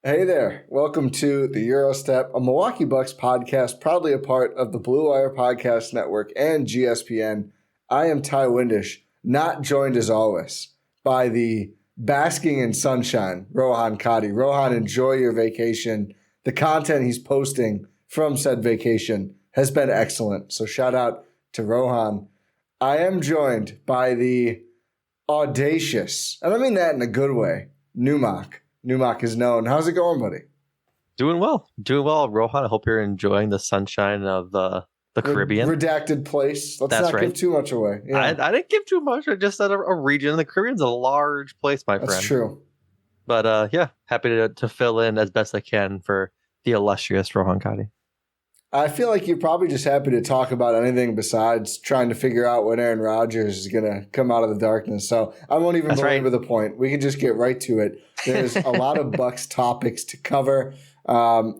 Hey there. Welcome to the Eurostep, a Milwaukee Bucks podcast, proudly a part of the Blue Wire Podcast Network and GSPN. I am Ti Windisch, not joined as always by the basking in sunshine, Rohan Kadi. Rohan, enjoy your vacation. The content he's posting from said vacation has been excellent. So shout out to Rohan. I am joined by the audacious, and I mean that in a good way, Numac. Numac is known. How's it going, buddy? Doing well, Rohan. I hope you're enjoying the sunshine of the Caribbean. Redacted place. Let's That's not right. give too much away. Yeah. I didn't give too much. I just said a region. The Caribbean's a large place, my friend. That's true. But happy to fill in as best I can for the illustrious Rohan Kadi. I feel like you're probably just happy to talk about anything besides trying to figure out when Aaron Rodgers is going to come out of the darkness. So I won't even belabor the point. We can just get right to it. There's a lot of Bucks topics to cover.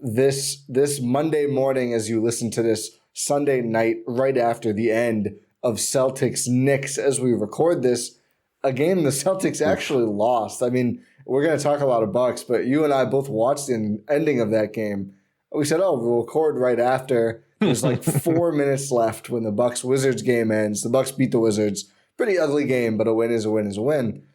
This Monday morning, as you listen to this, Sunday night, right after the end of Celtics-Knicks, as we record this, a game the Celtics actually lost. I mean, we're going to talk a lot of Bucks, but you and I both watched the ending of that game. We said, we'll record right after. There's like 4 minutes left when the Bucks-Wizards game ends. The Bucks beat the Wizards. Pretty ugly game, but a win is a win is a win.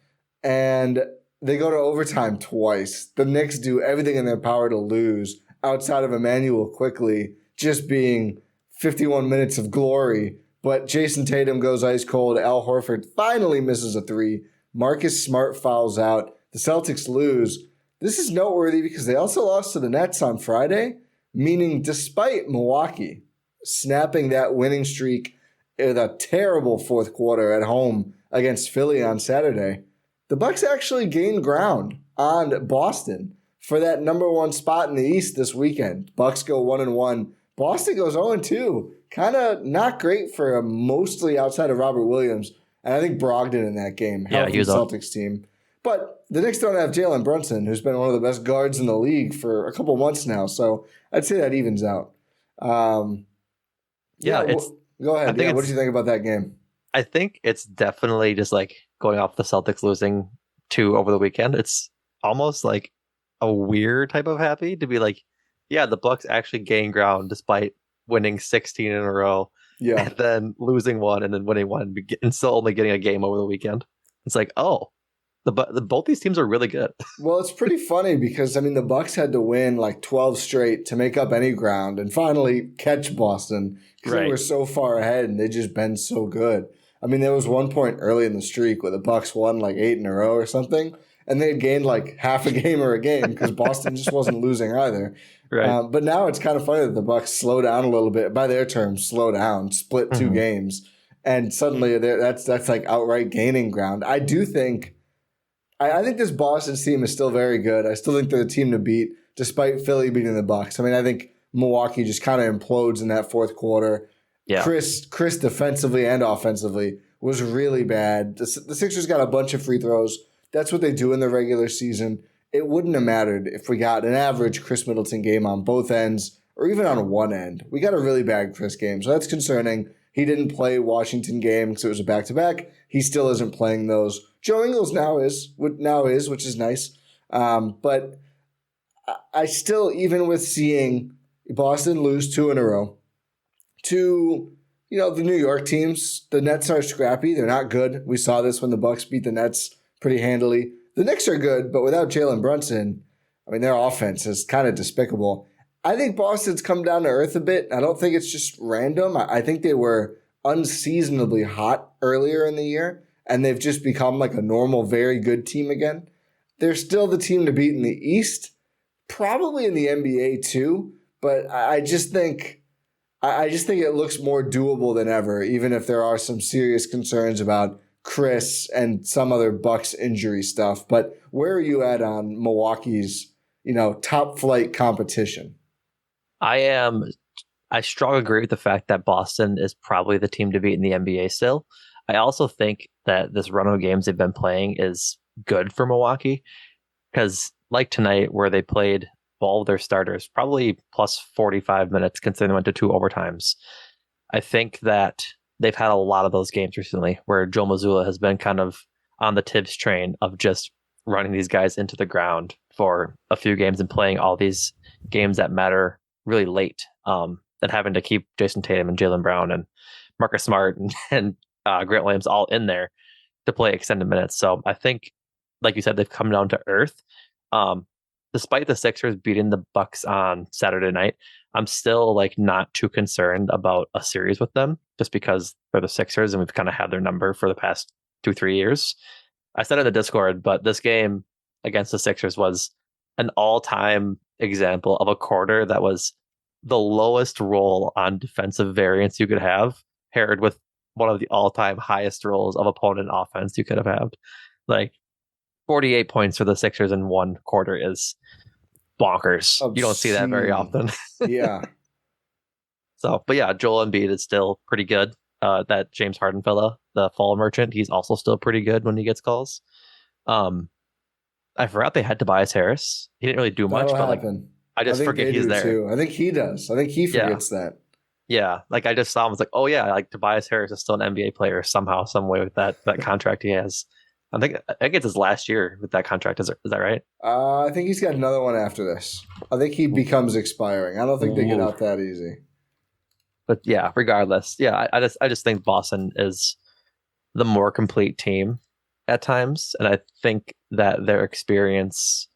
And they go to overtime twice. The Knicks do everything in their power to lose outside of Emmanuel quickly just being 51 minutes of glory. But Jason Tatum goes ice cold. Al Horford finally misses a three. Marcus Smart fouls out. The Celtics lose. This is noteworthy because they also lost to the Nets on Friday, meaning despite Milwaukee snapping that winning streak in a terrible fourth quarter at home against Philly on Saturday, the Bucks actually gained ground on Boston for that number one spot in the East this weekend. Bucks go 1-1. Boston goes 0-2. Kind of not great for a mostly outside of Robert Williams. And I think Brogdon in that game helped the Celtics team. But the Knicks don't have Jalen Brunson, who's been one of the best guards in the league for a couple months now. So I'd say that evens out. Go ahead. What did you think about that game? I think it's definitely just like going off the Celtics losing 2 over the weekend. It's almost like a weird type of happy to be like, yeah, the Bucks actually gained ground despite winning 16 in a row. Yeah. And then losing 1 and then winning 1 and still only getting a game over the weekend. It's like, both these teams are really good. Well, it's pretty funny because, I mean, the Bucks had to win like 12 straight to make up any ground and finally catch Boston because they were so far ahead and they've just been so good. I mean, there was one point early in the streak where the Bucks won like 8 in a row or something, and they had gained like half a game or a game because Boston just wasn't losing either. Right. But now it's kind of funny that the Bucks slow down a little bit. By their terms, slow down, split 2 games, and suddenly that's like outright gaining ground. I do think I think this Boston team is still very good. I still think they're the team to beat, despite Philly beating the Bucks. I mean, I think Milwaukee just kind of implodes in that fourth quarter. Yeah. Khris defensively and offensively was really bad. The Sixers got a bunch of free throws. That's what they do in the regular season. It wouldn't have mattered if we got an average Khris Middleton game on both ends or even on one end. We got a really bad Khris game, so that's concerning. He didn't play Washington game because it was a back-to-back. He still isn't playing those. Joe Ingles now is, which is nice. But I still, even with seeing Boston lose 2 in a row to, the New York teams, the Nets are scrappy. They're not good. We saw this when the Bucks beat the Nets pretty handily. The Knicks are good, but without Jalen Brunson, I mean, their offense is kind of despicable. I think Boston's come down to earth a bit. I don't think it's just random. I think they were unseasonably hot earlier in the year, and they've just become like a normal, very good team again. They're still the team to beat in the East, probably in the NBA too, but I just think it looks more doable than ever, even if there are some serious concerns about Khris and some other Bucks injury stuff. But where are you at on Milwaukee's, top flight competition? I strongly agree with the fact that Boston is probably the team to beat in the NBA still. I also think that this run of games they've been playing is good for Milwaukee because like tonight where they played all of their starters, probably plus 45 minutes considering they went to 2 overtimes. I think that they've had a lot of those games recently where Joe Mazzulla has been kind of on the Tibbs train of just running these guys into the ground for a few games and playing all these games that matter really late, and having to keep Jason Tatum and Jaylen Brown and Marcus Smart and Grant Williams all in there to play extended minutes. So I think, like you said, they've come down to earth. Despite the Sixers beating the Bucks on Saturday night, I'm still like not too concerned about a series with them, just because they're the Sixers and we've kind of had their number for the past 2-3 years. I said in the Discord, but this game against the Sixers was an all-time example of a quarter that was the lowest roll on defensive variance you could have, paired with one of the all-time highest rolls of opponent offense you could have had. Like 48 points for the Sixers in one quarter is bonkers. Obscene. You don't see that very often. Yeah. So, but yeah, Joel Embiid is still pretty good. That James Harden fella, the fall merchant, he's also still pretty good when he gets calls. I forgot they had Tobias Harris. He didn't really do much, That'll but happen. I just forget he's there. Too. I think he does. I think he forgets that. Yeah, like I just saw him. I was like, oh yeah, like Tobias Harris is still an NBA player somehow, some way with that contract he has. I think it's his last year with that contract. Is that right? I think he's got another one after this. I think he becomes expiring. I don't think they get out that easy. But yeah, regardless, yeah, I just think Boston is the more complete team at times, and I think that their experience,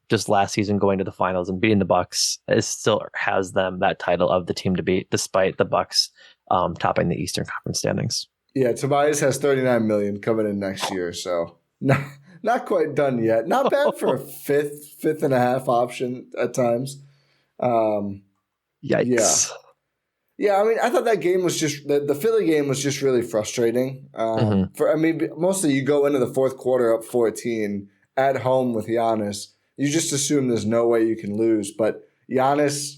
just last season going to the finals and beating the Bucks, still has them that title of the team to beat, despite the Bucks topping the Eastern Conference standings. Yeah, Tobias has $39 million coming in next year, so not quite done yet. Not bad for a fifth and a half option at times. Yikes. Yeah, I mean, I thought that game was just the Philly game was just really frustrating. Mostly you go into the fourth quarter up 14 at home with Giannis. You just assume there's no way you can lose, but Giannis,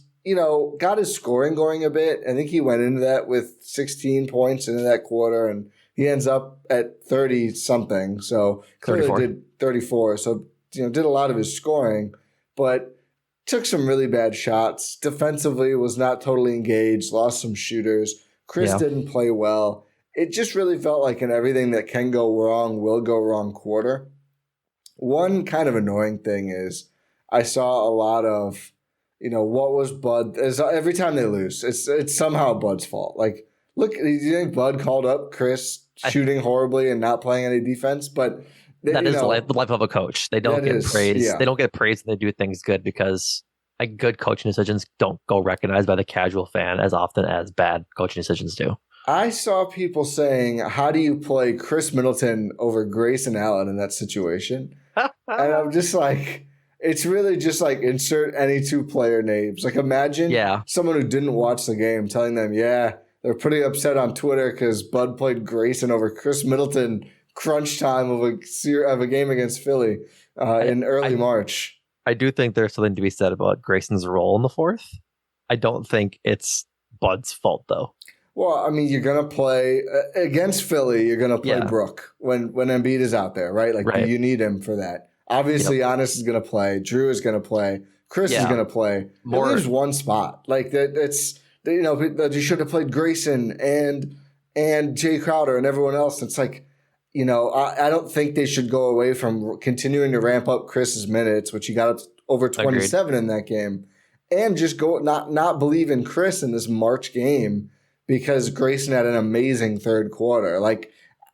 got his scoring going a bit. I think he went into that with 16 points into that quarter, and he ends up at 30 something. So clearly 34. did 34. So did a lot of his scoring, but took some really bad shots. Defensively was not totally engaged, lost some shooters. Khris didn't play well. It just really felt like an everything that can go wrong will go wrong quarter. One kind of annoying thing is I saw a lot of, what was Bud? Every time they lose, it's somehow Bud's fault. Like, look, do you think Bud called up Khris shooting horribly and not playing any defense? But that is the life of a coach. They don't get praise. Yeah. They don't get praise when they do things good, because good coaching decisions don't go recognized by the casual fan as often as bad coaching decisions do. I saw people saying, how do you play Khris Middleton over Grayson Allen in that situation? And I'm just like, it's really just like insert any two player names. Like imagine someone who didn't watch the game telling them, they're pretty upset on Twitter because Bud played Grayson over Khris Middleton crunch time of a game against Philly in early March. I do think there's something to be said about Grayson's role in the fourth. I don't think it's Bud's fault, though. Well, I mean, you're going to play against Philly. You're going to play Brook when Embiid is out there, right? Like, you need him for that. Obviously, Giannis is going to play. Drew is going to play. Khris is going to play. There's one spot. Like, it's, you should have played Grayson and Jay Crowder and everyone else. It's like, I don't think they should go away from continuing to ramp up Chris's minutes, which he got up over 27 in that game, and just go not believe in Khris in this March game because Grayson had an amazing third quarter. Like,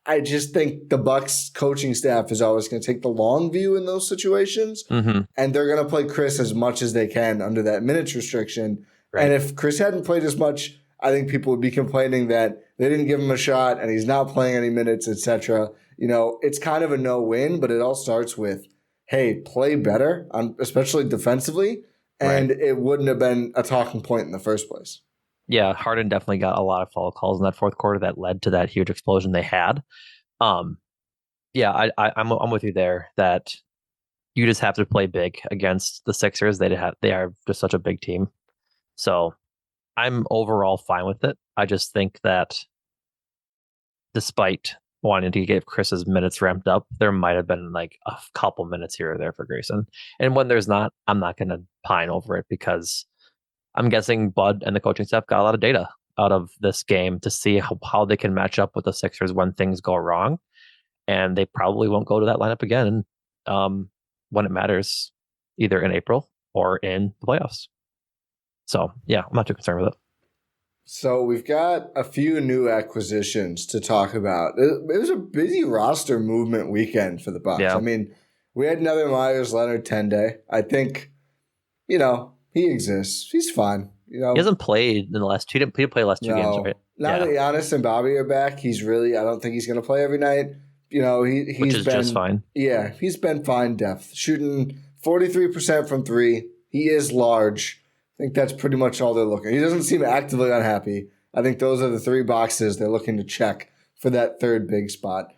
I just think the Bucks coaching staff is always going to take the long view in those situations, and they're going to play Khris as much as they can under that minutes restriction. Right. And if Khris hadn't played as much, I think people would be complaining that they didn't give him a shot and he's not playing any minutes, etc. It's kind of a no-win, but it all starts with, hey, play better, especially defensively, and it wouldn't have been a talking point in the first place. Yeah, Harden definitely got a lot of foul calls in that fourth quarter that led to that huge explosion they had. I'm with you there that you just have to play big against the Sixers. They are just such a big team. So I'm overall fine with it. I just think that despite wanting to get Chris's minutes ramped up, there might have been like a couple minutes here or there for Grayson. And when there's not, I'm not going to pine over it, because I'm guessing Bud and the coaching staff got a lot of data out of this game to see how they can match up with the Sixers when things go wrong. And they probably won't go to that lineup again when it matters either in April or in the playoffs. So, yeah, I'm not too concerned with it. So we've got a few new acquisitions to talk about. It was a busy roster movement weekend for the Bucks. Yeah. I mean, we had another Myers Leonard 10-day. I think, he exists. He's fine. He hasn't played in the last two. He didn't play the last two games, right? Now that Giannis and Bobby are back, I don't think he's going to play every night. Which is just fine. Yeah, he's been fine depth. Shooting 43% from three. He is large. I think that's pretty much all they're looking. He doesn't seem actively unhappy. I think those are the three boxes they're looking to check for that third big spot.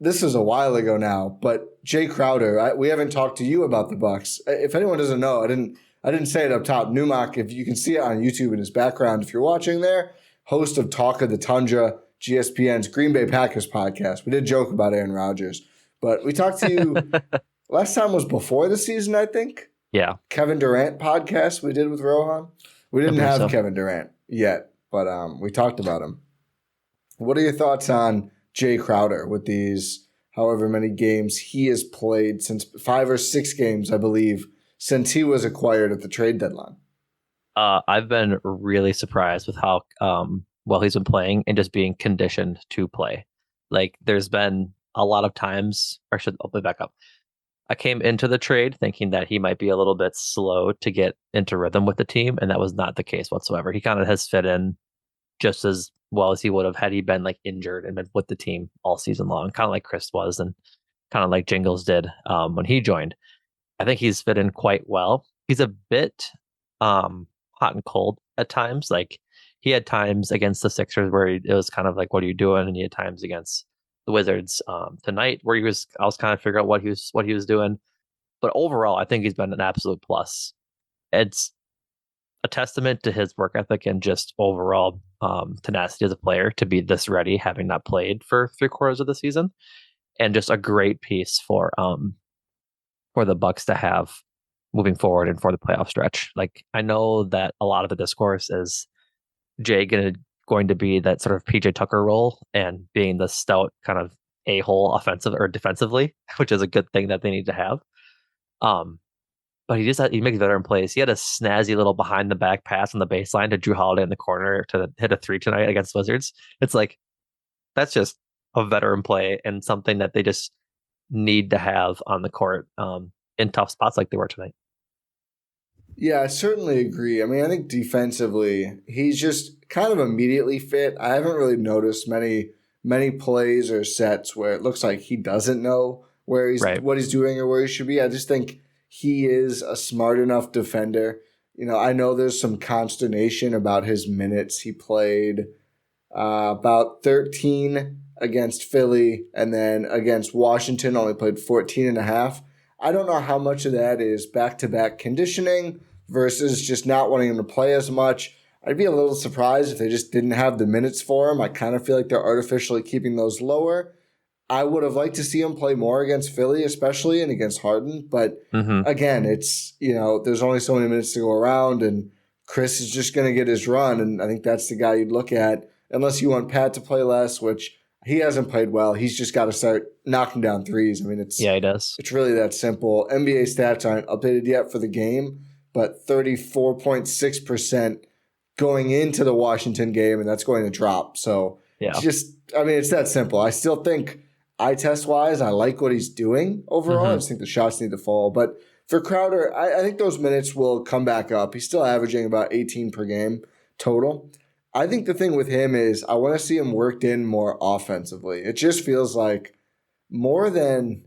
This is a while ago now, but Jay Crowder, we haven't talked to you about the Bucks. If anyone doesn't know, I didn't say it up top. Numac, if you can see it on YouTube in his background, if you're watching there, host of Talk of the Tundra, GSPN's Green Bay Packers podcast. We did joke about Aaron Rodgers, but we talked to you last time was before the season, I think. Yeah. Kevin Durant podcast we did with Rohan. We didn't have Kevin Durant yet, but we talked about him. What are your thoughts on Jay Crowder with these however many games he has played since 5 or 6 games, I believe, since he was acquired at the trade deadline? I've been really surprised with how well he's been playing and just being conditioned to play. Like there's been a lot of times, I'll play back up. I came into the trade thinking that he might be a little bit slow to get into rhythm with the team, and that was not the case whatsoever. He kind of has fit in just as well as he would have had he been like injured and been with the team all season long, kind of like Khris was and kind of like Jingles did when he joined. I think he's fit in quite well. He's a bit hot and cold at times. Like he had times against the Sixers where it was kind of like, what are you doing? And he had times against the Wizards tonight where I was kind of figuring out what he was doing. But overall, I think he's been an absolute plus. It's a testament to his work ethic and just overall tenacity as a player to be this ready, having not played for 3/4 of the season, and just a great piece for the Bucks to have moving forward and for the playoff stretch. Like I know that a lot of the discourse is Jay going to be that sort of PJ Tucker role and being the stout kind of a-hole offensive or defensively, which is a good thing that they need to have. But he makes veteran plays. He had a snazzy little behind the back pass on the baseline to Drew Holiday in the corner to hit a 3 tonight against Wizards. It's like, that's just a veteran play and something that they just need to have on the court in tough spots like they were tonight. Yeah, I certainly agree. I mean, I think defensively, he's just kind of immediately fit. I haven't really noticed many plays or sets where it looks like he doesn't know where what he's doing or where he should be. I just think he is a smart enough defender. I know there's some consternation about his minutes. He played about 13 against Philly, and then against Washington only played 14 and a half. I don't know how much of that is back-to-back conditioning versus just not wanting him to play as much. I'd be a little surprised if they just didn't have the minutes for him. I kind of feel like they're artificially keeping those lower. I would have liked to see him play more against Philly, especially, and against Harden. But again, it's, there's only so many minutes to go around, and Khris is just going to get his run. And I think that's the guy you'd look at, unless you want Pat to play less, which he hasn't played well. He's just got to start knocking down threes. I mean, he does. It's really that simple. NBA stats aren't updated yet for the game, but 34.6% going into the Washington game, and that's going to drop. So it's that simple. I still think eye test wise, I like what he's doing overall. I just think the shots need to fall. But for Crowder, I think those minutes will come back up. He's still averaging about 18 per game total. I think the thing with him is I want to see him worked in more offensively. It just feels like more than,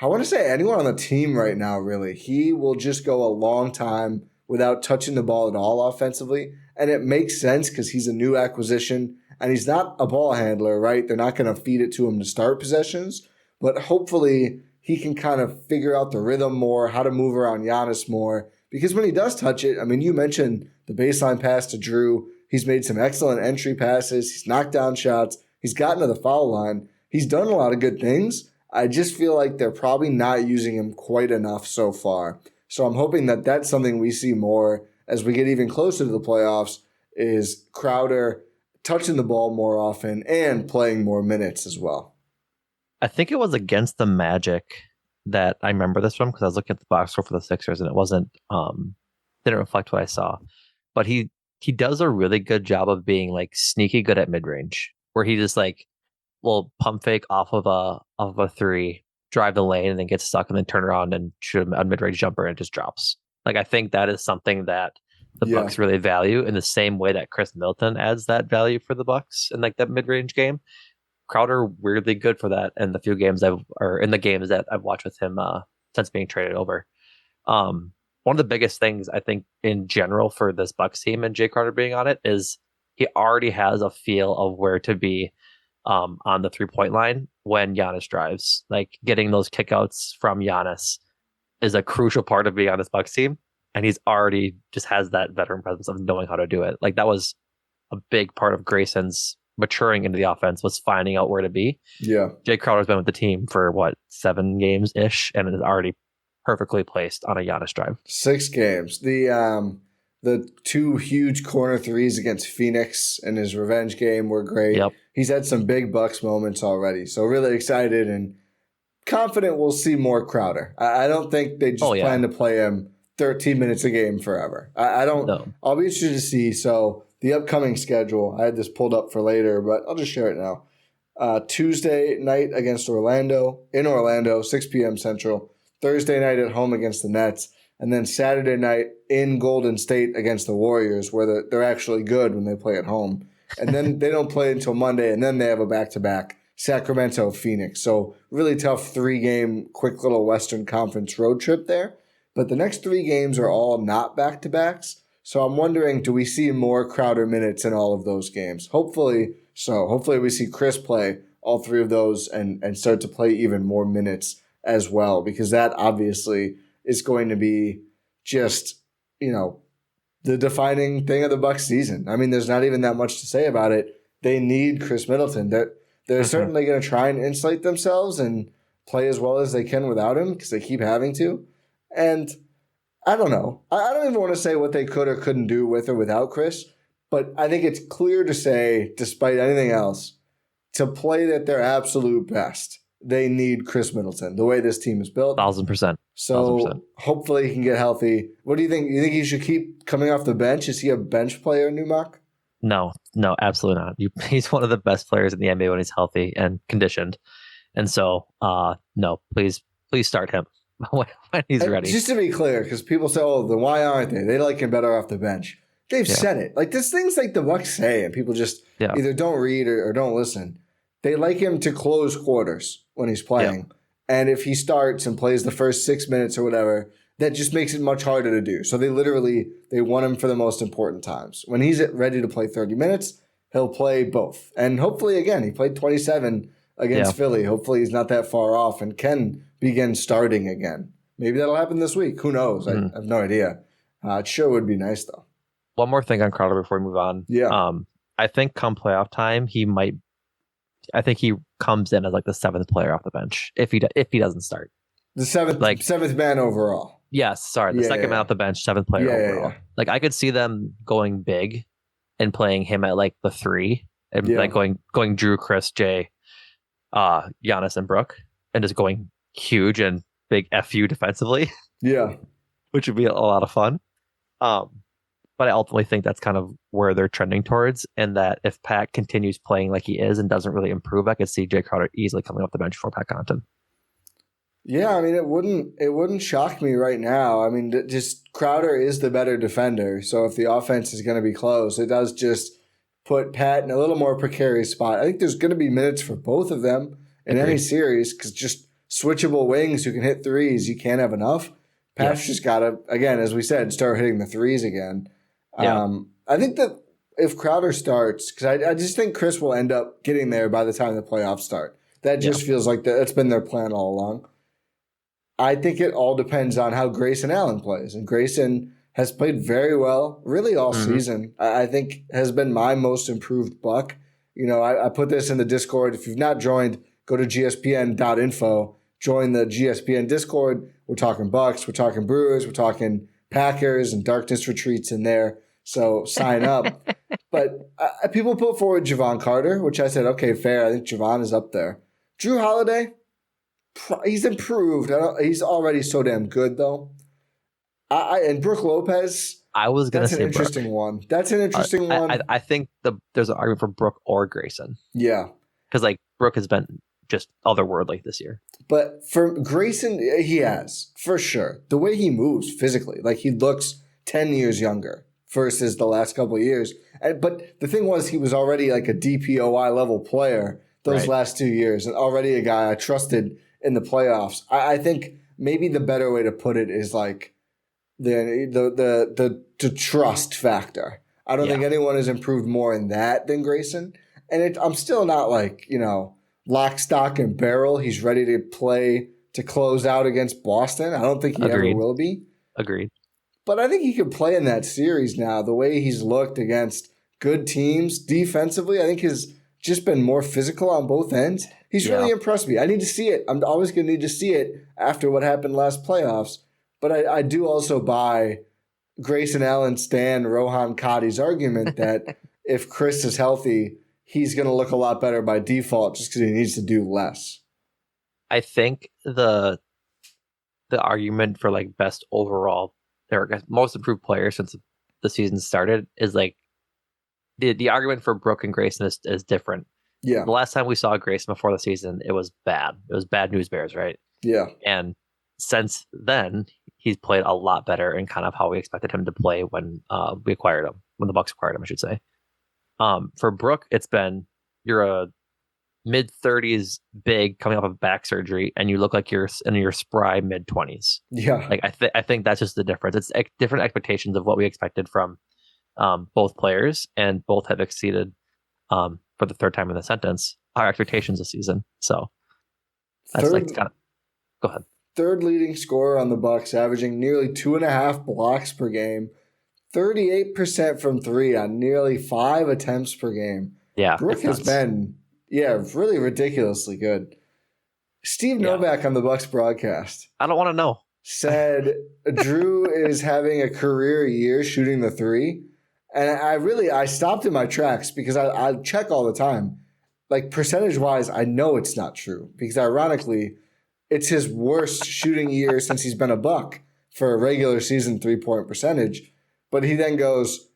I want to say, anyone on the team right now, really. He will just go a long time without touching the ball at all offensively. And it makes sense because he's a new acquisition and he's not a ball handler, right? They're not going to feed it to him to start possessions. But hopefully he can kind of figure out the rhythm more, how to move around Giannis more. Because when he does touch it, I mean, you mentioned the baseline pass to Drew. He's made some excellent entry passes. He's knocked down shots. He's gotten to the foul line. He's done a lot of good things. I just feel like they're probably not using him quite enough so far. So I'm hoping that that's something we see more as we get even closer to the playoffs, is Crowder touching the ball more often and playing more minutes as well. I think it was against the Magic that I remember this from because I was looking at the box score for the Sixers and it wasn't didn't reflect what I saw. But he does a really good job of being like sneaky good at mid range, where he just like will pump fake off of a three, drive the lane, and then get stuck, and then turn around and shoot a mid range jumper, and it just drops. Like I think that is something that the Bucks really value in the same way that Khris Middleton adds that value for the Bucks in like that mid range game. Crowder weirdly good for that in the games that I've watched with him since being traded over. One of the biggest things I think in general for this Bucks team and Jay Crowder being on it is he already has a feel of where to be on the 3-point line when Giannis drives. Like getting those kickouts from Giannis is a crucial part of being on this Bucks team, and he's already just has that veteran presence of knowing how to do it. Like that was a big part of Grayson's maturing into the offense, was finding out where to be. Yeah. Jay Crowder's been with the team for 7 games ish, and is already perfectly placed on a Giannis drive. 6 games. The 2 huge corner threes against Phoenix in his revenge game were great. Yep. He's had some big Bucks moments already, so really excited and confident we'll see more Crowder. I don't think they just plan to play him 13 minutes a game forever. I don't. No. I'll be interested to see. So the upcoming schedule, I had this pulled up for later, but I'll just share it now. Tuesday night against Orlando, in Orlando, 6 p.m. Central. Thursday night at home against the Nets. And then Saturday night in Golden State against the Warriors, where they're actually good when they play at home. And then they don't play until Monday, and then they have a back-to-back, Sacramento, Phoenix. So really tough 3-game, quick little Western Conference road trip there. But the next 3 games are all not back-to-backs. So I'm wondering, do we see more Crowder minutes in all of those games? Hopefully so. Hopefully we see Khris play all 3 of those and start to play even more minutes as well, because that obviously is going to be just, the defining thing of the Bucks season. I mean, there's not even that much to say about it. They need Khris Middleton. They're certainly going to try and insulate themselves and play as well as they can without him, because they keep having to. And I don't know. I don't even want to say what they could or couldn't do with or without Khris, but I think it's clear to say, despite anything else, to play at their absolute best, they need Khris Middleton, the way this team is built. 1,000%. So hopefully he can get healthy. What do you think? You think he should keep coming off the bench? Is he a bench player, Numac? No, absolutely not. He's one of the best players in the NBA when he's healthy and conditioned. And so, no, please start him when he's ready. Just to be clear, because people say, then why aren't they? They like him better off the bench. They've said it. Like, there's things like the Bucks say, and people just either don't read or don't listen. They like him to close quarters when he's playing. Yeah. And if he starts and plays the first 6 minutes or whatever, that just makes it much harder to do. So they want him for the most important times. When he's ready to play 30 minutes, he'll play both. And hopefully, again, he played 27 against Philly. Hopefully he's not that far off and can begin starting again. Maybe that'll happen this week. Who knows? I have no idea. It sure would be nice, though. One more thing on Crowder before we move on. Yeah. I think come playoff time, I think he comes in as like the 7th player off the bench if he doesn't start. The seventh man overall. Yes, sorry, the second man off the bench, 7th player overall. Yeah. Like I could see them going big and playing him at like the 3 and like going Drew, Khris, Jay, Giannis, and Brooke, and just going huge and big FU defensively. Yeah, which would be a lot of fun. But I ultimately think that's kind of where they're trending towards, and that if Pat continues playing like he is and doesn't really improve, I could see Jay Crowder easily coming off the bench for Pat Connaughton. Yeah, I mean, it wouldn't shock me right now. I mean, just Crowder is the better defender, so if the offense is going to be close, it does just put Pat in a little more precarious spot. I think there's going to be minutes for both of them in any series, because just switchable wings who can hit threes, you can't have enough. Pat's just got to, again, as we said, start hitting the threes again. I think that if Crowder starts, because I just think Khris will end up getting there by the time the playoffs start. That just feels like that's been their plan all along. I think it all depends on how Grayson Allen plays. And Grayson has played very well, really all season. I think has been my most improved Buck. I put this in the Discord. If you've not joined, go to gspn.info. Join the GSPN Discord. We're talking Bucks. We're talking Brewers. We're talking Packers and darkness retreats in there. So sign up. But people put forward Javon Carter, which I said, okay, fair. I think Javon is up there. Drew Holiday, He's improved. He's already so damn good, though. And Brook Lopez. I was going to say that's an interesting one. That's an interesting one. I think there's an argument for Brook or Grayson. Yeah. Because, like, Brook has been just otherworldly this year. But for Grayson, he has, for sure. The way he moves physically, like, he looks 10 years younger versus the last couple of years. But the thing was, he was already, like, a DPOY level player those last 2 years, and already a guy I trusted in the playoffs. I think maybe the better way to put it is, like, the trust factor. I don't think anyone has improved more in that than Grayson. And I'm still not like, lock, stock, and barrel. He's ready to play to close out against Boston. I don't think he ever will be. Agreed. But I think he could play in that series now. The way he's looked against good teams defensively, I think has just been more physical on both ends. He's really impressed me. I need to see it. I'm always going to need to see it after what happened last playoffs. But I do also buy Grayson Allen, Stan, Rohan Kadi's argument that if Khris is healthy, he's going to look a lot better by default just because he needs to do less. I think the argument for like best overall or most improved player since the season started is like the argument for Brook and Grayson is different. Yeah. The last time we saw Grayson before the season, it was bad. It was bad news bears, right? Yeah. And since then, he's played a lot better and kind of how we expected him to play when we acquired him, when the Bucks acquired him, I should say. For Brook, it's been you're a mid-30s big coming off of back surgery, and you look like you're in your spry mid-20s. Yeah, like I think that's just the difference. It's different expectations of what we expected from both players, and both have exceeded for the third time in the sentence our expectations this season. So that's go ahead. Third leading scorer on the Bucks, averaging nearly 2.5 blocks per game. 38% from three on nearly 5 attempts per game. Yeah. Brook has been, really ridiculously good. Steve Novak on the Bucks broadcast. I don't want to know. Said Drew is having a career year shooting the three. And I stopped in my tracks because I check all the time. Like percentage-wise, I know it's not true. Because ironically, it's his worst shooting year since he's been a Buck for a regular season 3-point percentage. But he then goes,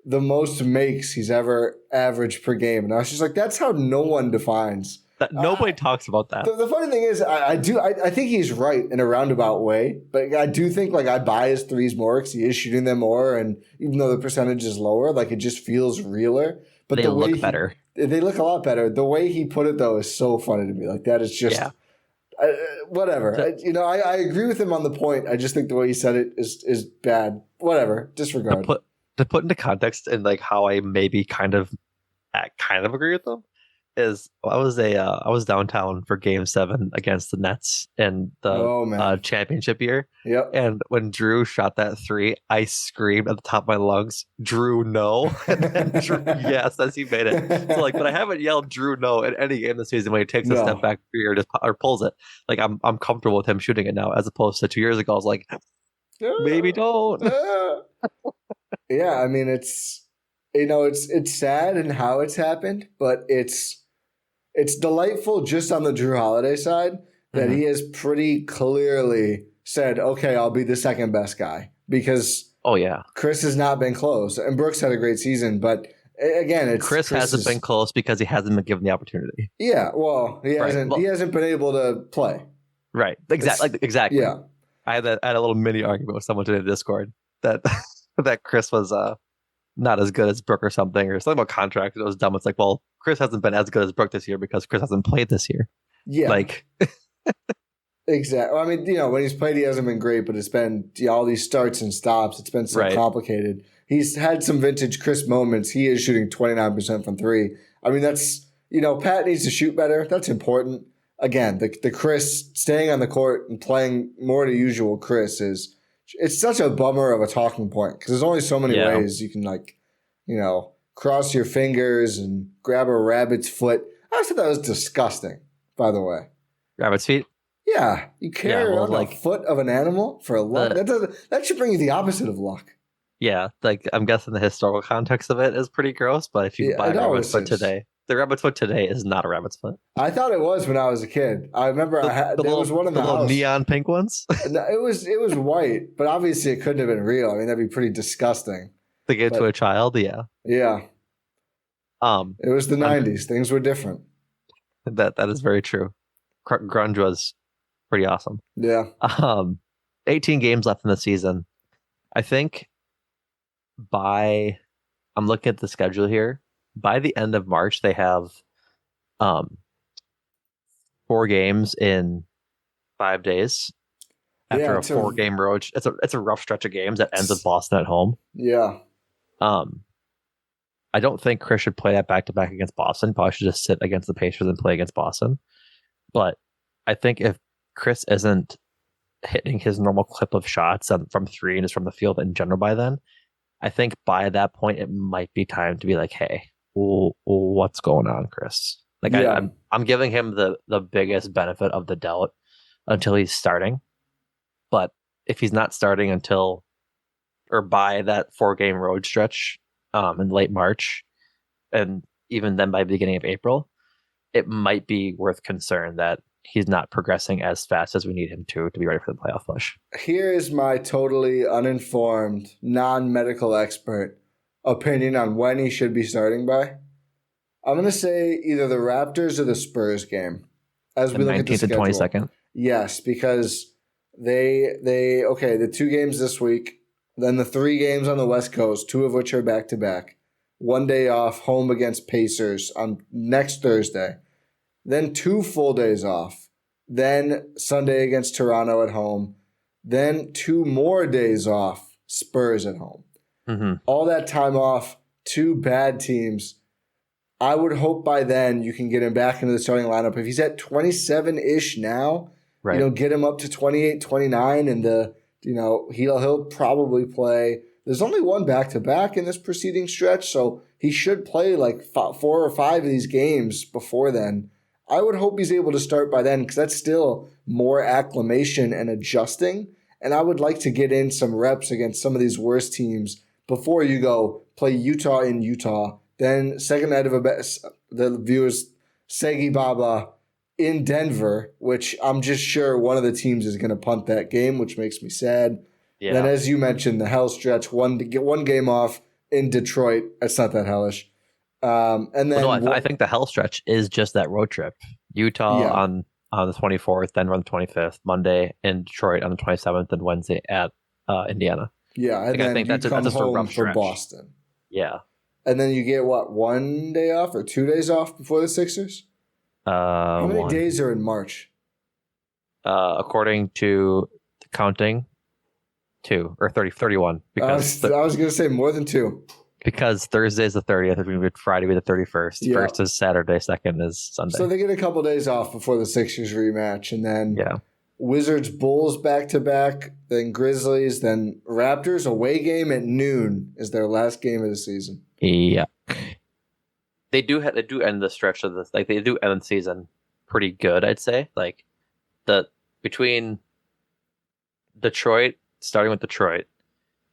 the most makes he's ever averaged per game. And I was just like, that's how no one defines. Nobody talks about that. The funny thing is, I think he's right in a roundabout way. But I do think like I buy his threes more because he is shooting them more. And even though the percentage is lower, like it just feels realer. But they look better. They look a lot better. The way he put it, though, is so funny to me. Like that is just... Yeah. Whatever. I agree with him on the point. I just think the way he said it is bad. Whatever. Disregard. To put into context and like how I maybe kind of agree with them is I was downtown for Game 7 against the Nets in the championship year. Yep. And when Drew shot that three, I screamed at the top of my lungs, "Drew, no!" And then Drew, yes, as he made it. So like, but I haven't yelled "Drew, no" in any game this season when he takes a step back or pulls it. Like I'm comfortable with him shooting it now, as opposed to 2 years ago. I was like, maybe don't. Yeah, I mean it's sad in how it's happened, but it's delightful just on the Drew Holiday side that he has pretty clearly said, okay, I'll be the second best guy because Khris has not been close. And Brooks had a great season, but again, Khris hasn't been close because he hasn't been given the opportunity. Yeah, well, he hasn't been able to play. Right. Exactly. Yeah. I had a little mini argument with someone today in Discord that that Khris was not as good as Brook or something about contract. It was dumb. It's like, well, Khris hasn't been as good as Brook this year because Khris hasn't played this year. Yeah. Like exactly. I mean, when he's played, he hasn't been great, but it's been all these starts and stops. It's been so complicated. He's had some vintage Khris moments. He is shooting 29% from three. I mean, that's, Pat needs to shoot better. That's important. Again, the Khris staying on the court and playing more to usual Khris it's such a bummer of a talking point because there's only so many ways you can cross your fingers and grab a rabbit's foot. I thought that was disgusting, by the way. Rabbit's feet? Yeah. You carry around the foot of an animal for a luck. That should bring you the opposite of luck. Yeah. Like I'm guessing the historical context of it is pretty gross, but if you buy a rabbit's foot today, The rabbit's foot today is not a rabbit's foot. I thought it was when I was a kid. I remember there was one in the little house. Neon pink ones. No, it was white, but obviously it couldn't have been real. I mean, that'd be pretty disgusting. To give to a child, yeah. Yeah. It was the 90s. Things were different. That is very true. Grunge was pretty awesome. Yeah. 18 games left in the season. I think I'm looking at the schedule here. By the end of March, they have 4 games in 5 days. After a 4-game road, it's a rough stretch of games that ends with Boston at home. Yeah. I don't think Khris should play that back-to-back against Boston. Probably should just sit against the Pacers and play against Boston. But I think if Khris isn't hitting his normal clip of shots from 3 and is from the field in general by then, I think by that point it might be time to be like, hey, what's going on, Khris? Like I'm giving him the biggest benefit of the doubt until he's starting. But if he's not starting until or by that 4-game road stretch in late March, and even then by the beginning of April, it might be worth concern that he's not progressing as fast as we need him to be ready for the playoff push. Here is my totally uninformed, non-medical expert opinion on when he should be starting by. I'm going to say either the Raptors or the Spurs game. As we look at the schedule. 19th and 22nd? Yes, because the 2 games this week, then the 3 games on the West Coast, 2 of which are back-to-back. 1 day off, home against Pacers on next Thursday. Then 2 full days off. Then Sunday against Toronto at home. Then 2 more days off, Spurs at home. Mm-hmm. All that time off, 2 bad teams. I would hope by then you can get him back into the starting lineup. If he's at 27-ish now, right. Get him up to 28, 29, and he'll probably play. There's only 1 back-to-back in this preceding stretch, so he should play like 4 or 5 of these games before then. I would hope he's able to start by then because that's still more acclimation and adjusting, and I would like to get in some reps against some of these worst teams before you go play Utah in Utah. Then second night of the viewers, Segi Baba in Denver, which I'm just sure one of the teams is going to punt that game, which makes me sad. Yeah. Then, as you mentioned, the hell stretch, one game off in Detroit. It's not that hellish. And then I think the hell stretch is just that road trip. Utah on the 24th, Denver on the 25th, Monday in Detroit on the 27th, and Wednesday at Indiana. Yeah, and then I think that's just a rough stretch for Boston. Yeah. And then you get, 1 day off or 2 days off before the Sixers? How many days are in March? According to the counting, 2 or 31. Because I was going to say more than 2. Because Thursday is the 30th, Friday be the 31st. Yeah. First is Saturday, second is Sunday. So they get a couple days off before the Sixers rematch, and then Wizards, Bulls back-to-back, then Grizzlies, then Raptors, away game at noon is their last game of the season. Yeah. They do end the stretch of this. Like, they do end the season pretty good, I'd say. Like, between Detroit, starting with Detroit,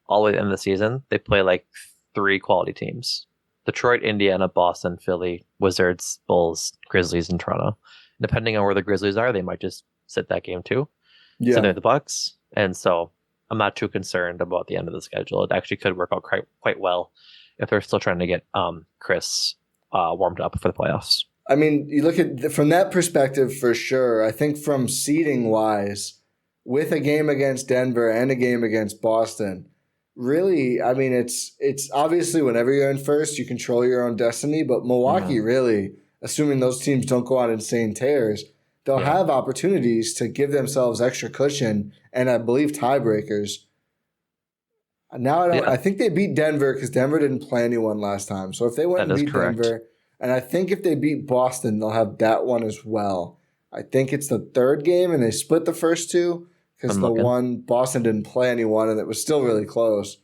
all the way to the end of the season, they play like 3 quality teams: Detroit, Indiana, Boston, Philly, Wizards, Bulls, Grizzlies, and Toronto. Depending on where the Grizzlies are, they might just sit that game too. Yeah. So they're the Bucks, and so I'm not too concerned about the end of the schedule. It actually could work out quite well if they're still trying to get Khris warmed up for the playoffs. I mean, you look at from that perspective for sure. I think from seeding wise, with a game against Denver and a game against Boston, really, I mean, it's obviously whenever you're in first, you control your own destiny. But Milwaukee, really, assuming those teams don't go on insane tears, they'll have opportunities to give themselves extra cushion and I believe tiebreakers. Now I think they beat Denver because Denver didn't play anyone last time. So if they went and beat Denver, and I think if they beat Boston, they'll have that one as well. I think it's the 3rd game, and they split the first 2 because one Boston didn't play anyone, and it was still really close.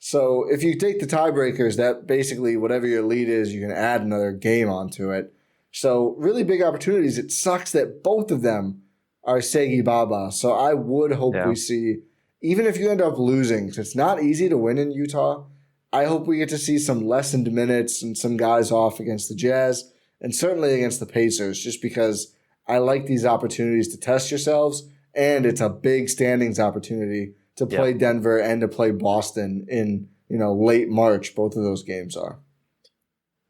So if you take the tiebreakers, that basically whatever your lead is, you can add another game onto it. So really big opportunities. It sucks that both of them are Segi Baba. So I would hope we see. Even if you end up losing, because it's not easy to win in Utah, I hope we get to see some lessened minutes and some guys off against the Jazz and certainly against the Pacers, just because I like these opportunities to test yourselves, and it's a big standings opportunity to play Denver and to play Boston in late March. Both of those games are.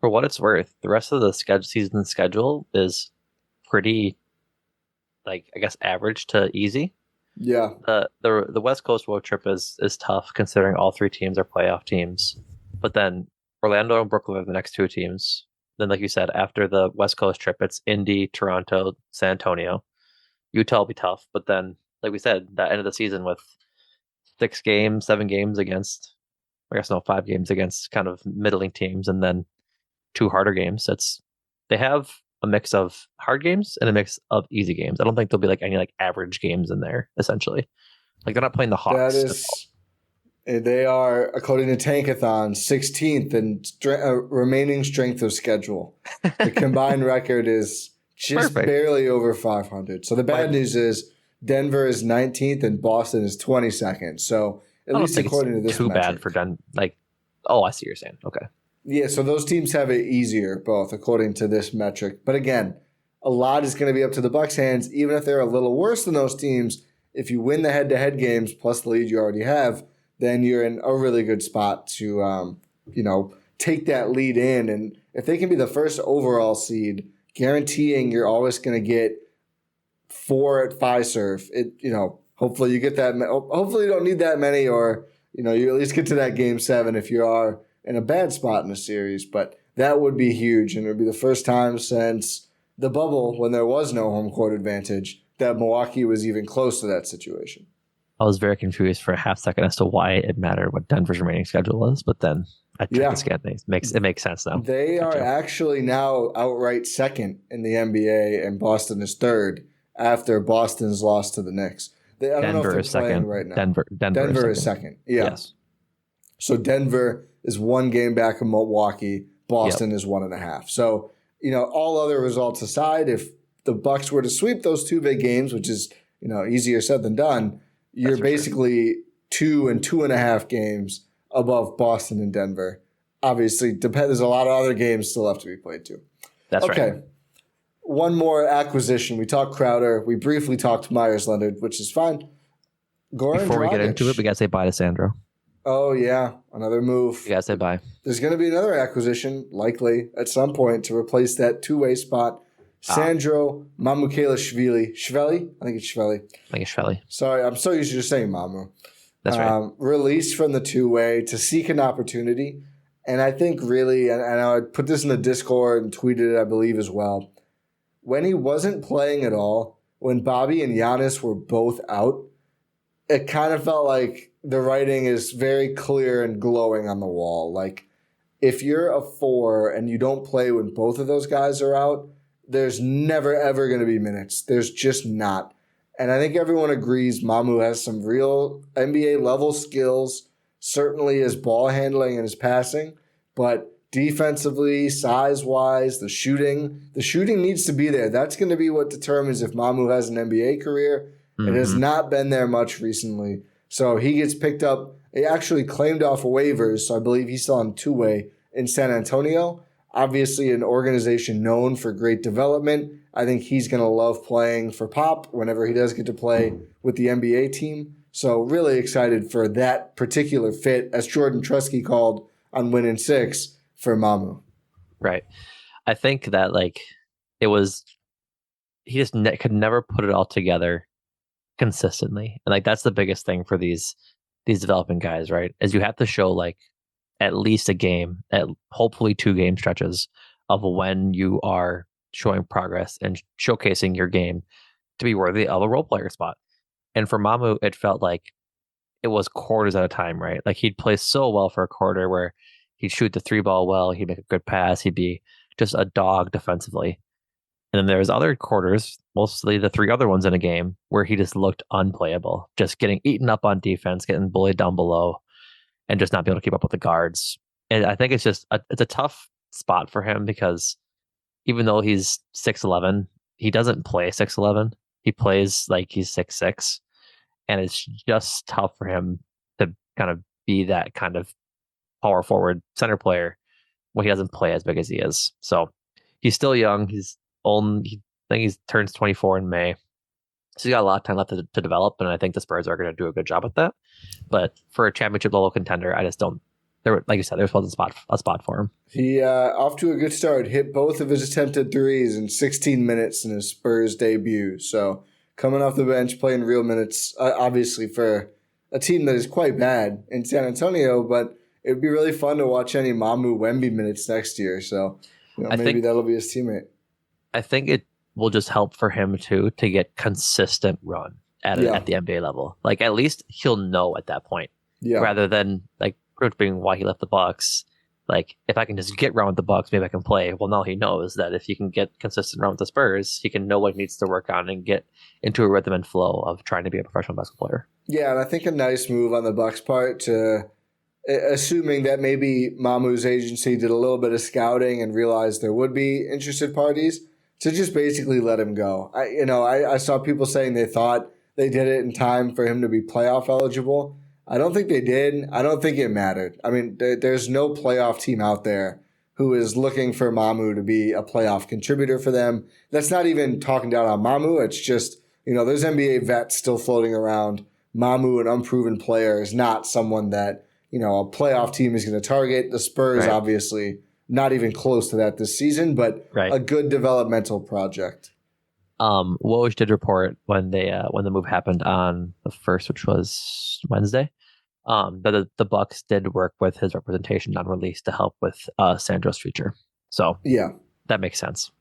For what it's worth, the rest of the season schedule is pretty, I guess, average to easy. Yeah. The West Coast road trip is tough considering all three teams are playoff teams. But then Orlando and Brooklyn are the next two teams. Then, like you said, after the West Coast trip, it's Indy, Toronto, San Antonio. Utah will be tough. But then, like we said, that end of the season with 6 games, 7 games against, 5 games against kind of middling teams, and then 2 harder games. They have a mix of hard games and a mix of easy games. I don't think there'll be any average games in there, essentially. They're not playing the Hawks. They are, according to Tankathon, 16th in remaining strength of schedule. The combined record is just barely over 500. So the bad news is Denver is 19th and Boston is 22nd. So at least according to this too metric. Bad for Denver. I see what you're saying. Okay. Yeah, so those teams have it easier, both according to this metric. But again, a lot is going to be up to the Bucks' hands, even if they're a little worse than those teams. If you win the head-to-head games plus the lead you already have, then you're in a really good spot to, take that lead in. And if they can be the first overall seed, guaranteeing you're always going to get 4 at Fiserv. Hopefully you get that. Hopefully you don't need that many, or you at least get to that game 7 if you are in a bad spot in a series. But that would be huge, and it would be the first time since the bubble, when there was no home court advantage, that Milwaukee was even close to that situation. I was very confused for a half second as to why it mattered what Denver's remaining schedule was, but then I checked the scan. It makes sense now. They are actually now outright second in the NBA, and Boston is third after Boston's loss to the Knicks. I don't know if they're playing right now. Denver is second. Yeah. Yes. So Denver is 1 game back of Milwaukee. Boston is 1.5. So, all other results aside, if the Bucks were to sweep those 2 big games, which is, easier said than done, you're basically 2 and 2.5 games above Boston and Denver. Obviously, there's a lot of other games still have to be played too. That's right. Okay. One more acquisition. We talked Crowder. We briefly talked Myers Leonard, which is fine. Goran Before Dragic. We get into it, we got to say bye to Sandro. Oh, yeah. Another move. You got to say bye. There's going to be another acquisition, likely, at some point, to replace that 2-way spot. Sandro Mamukelashvili. Shveli? I think it's Shveli. Sorry, I'm so used to just saying Mamu. That's right. Released from the 2-way to seek an opportunity. And I think really, and I put this in the Discord and tweeted it, I believe, as well. When he wasn't playing at all, when Bobby and Giannis were both out, it kind of felt like the writing is very clear and glowing on the wall. Like, if you're a 4 and you don't play when both of those guys are out, there's never, ever going to be minutes. There's just not. And I think everyone agrees Mamu has some real NBA-level skills, certainly his ball handling and his passing, but defensively, size-wise, the shooting needs to be there. That's going to be what determines if Mamu has an NBA career. Mm-hmm. It has not been there much recently. So he gets picked up. He actually claimed off of waivers, so I believe he's still on 2-way in San Antonio. Obviously, an organization known for great development. I think he's going to love playing for Pop whenever he does get to play with the NBA team. So really excited for that particular fit, as Jordan Trusky called on Win in 6, for Mamu. Right. I think that he just could never put it all together consistently. And that's the biggest thing for these developing guys, right? Is you have to show at least a game, at hopefully 2 game stretches of when you are showing progress and showcasing your game to be worthy of a role player spot. And for Mamu, it felt like it was quarters at a time, right? He'd play so well for a quarter where he'd shoot the 3 ball well, he'd make a good pass, he'd be just a dog defensively. And then there's other quarters, mostly the 3 other ones in a game, where he just looked unplayable, just getting eaten up on defense, getting bullied down below, and just not be able to keep up with the guards. And I think it's just it's a tough spot for him because even though he's 6'11", he doesn't play 6'11". He plays like he's 6'6", and it's just tough for him to kind of be that kind of power forward center player when he doesn't play as big as he is. So he's still young. He's old. I think he turns 24 in May. So he's got a lot of time left to develop, and I think the Spurs are going to do a good job with that. But for a championship level contender, I just don't. Like you said, there was a spot for him. He off to a good start. Hit both of his attempted threes in 16 minutes in his Spurs debut. So coming off the bench, playing real minutes, obviously for a team that is quite bad in San Antonio, but it'd be really fun to watch any Mamu Wemby minutes next year. So maybe that'll be his teammate. I think it will just help for him too to get consistent run at the NBA level. Like at least he'll know at that point, rather than like being why he left the Bucks. Like if I can just get run with the Bucks, maybe I can play. Well, now he knows that if he can get consistent run with the Spurs, he can know what he needs to work on and get into a rhythm and flow of trying to be a professional basketball player. Yeah, and I think a nice move on the Bucks' part to, assuming that maybe Mamu's agency did a little bit of scouting and realized there would be interested parties, to just basically let him go. I saw people saying they thought they did it in time for him to be playoff eligible. I don't think they did. I don't think it mattered. I mean, there's no playoff team out there who is looking for Mamu to be a playoff contributor for them. That's not even talking down on Mamu. It's just, there's NBA vets still floating around. Mamu, an unproven player, is not someone that, a playoff team is going to target. The Spurs, obviously, not even close to that this season, but a good developmental project. Woj did report when the move happened on the 1st, which was Wednesday, that the Bucks did work with his representation on release to help with Sandro's future. So that makes sense.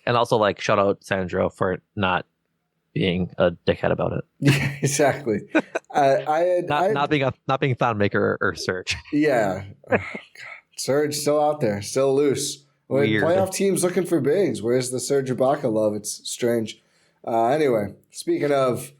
And also, shout out Sandro for not being a dickhead about it. Yeah, exactly. Not being fan maker or Serge. Yeah, oh, Serge still out there, still loose. When playoff teams looking for bigs, where's the Serge Ibaka love? It's strange. Anyway, speaking of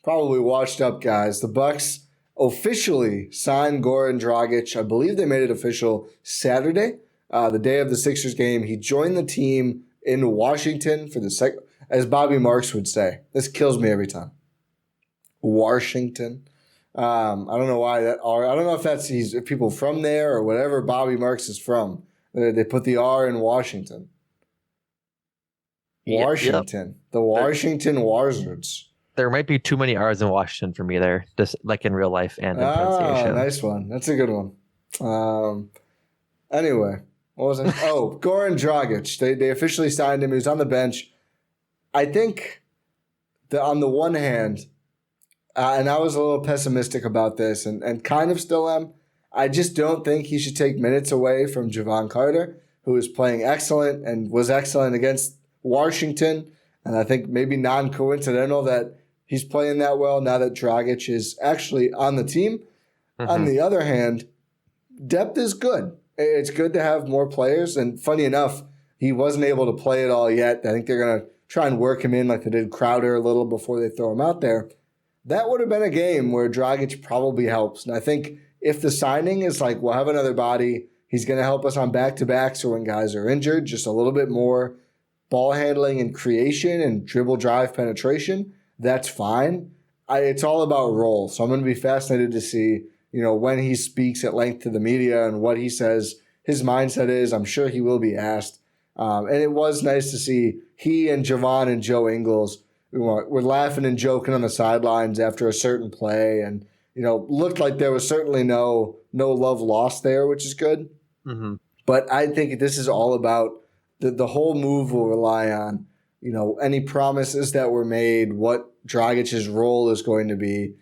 probably washed up guys, the Bucks officially signed Goran Dragic. I believe they made it official Saturday, the day of the Sixers game. He joined the team in Washington for the second, as Bobby Marks would say. This kills me every time. Washington. I don't know why that R. I don't know if that's if people from there or whatever Bobby Marks is from. They put the R in Washington. Washington. Yep. The Washington Wizards. There might be too many R's in Washington for me there, just like in real life and in pronunciation. Nice one. That's a good one. Anyway, what was it? Oh, Goran Dragic. They officially signed him. He was on the bench. I think that on the one hand, and I was a little pessimistic about this and kind of still am, I just don't think he should take minutes away from Javon Carter, who is playing excellent and was excellent against Washington. And I think maybe non-coincidental that he's playing that well now that Dragic is actually on the team. Mm-hmm. On the other hand, depth is good. It's good to have more players. And funny enough, he wasn't able to play it all yet. I think they're going to try and work him in like they did Crowder a little before they throw him out there. That would have been a game where Dragic probably helps. And I think if the signing is like, we'll have another body, he's going to help us on back-to-backs or when guys are injured, just a little bit more ball handling and creation and dribble drive penetration, that's fine. It's all about role. So I'm going to be fascinated to see, when he speaks at length to the media and what he says his mindset is. I'm sure he will be asked. And it was nice to see he and Javon and Joe Ingles were laughing and joking on the sidelines after a certain play and, looked like there was certainly no love lost there, which is good. Mm-hmm. But I think this is all about the whole move will rely on, any promises that were made, what Dragic's role is going to be.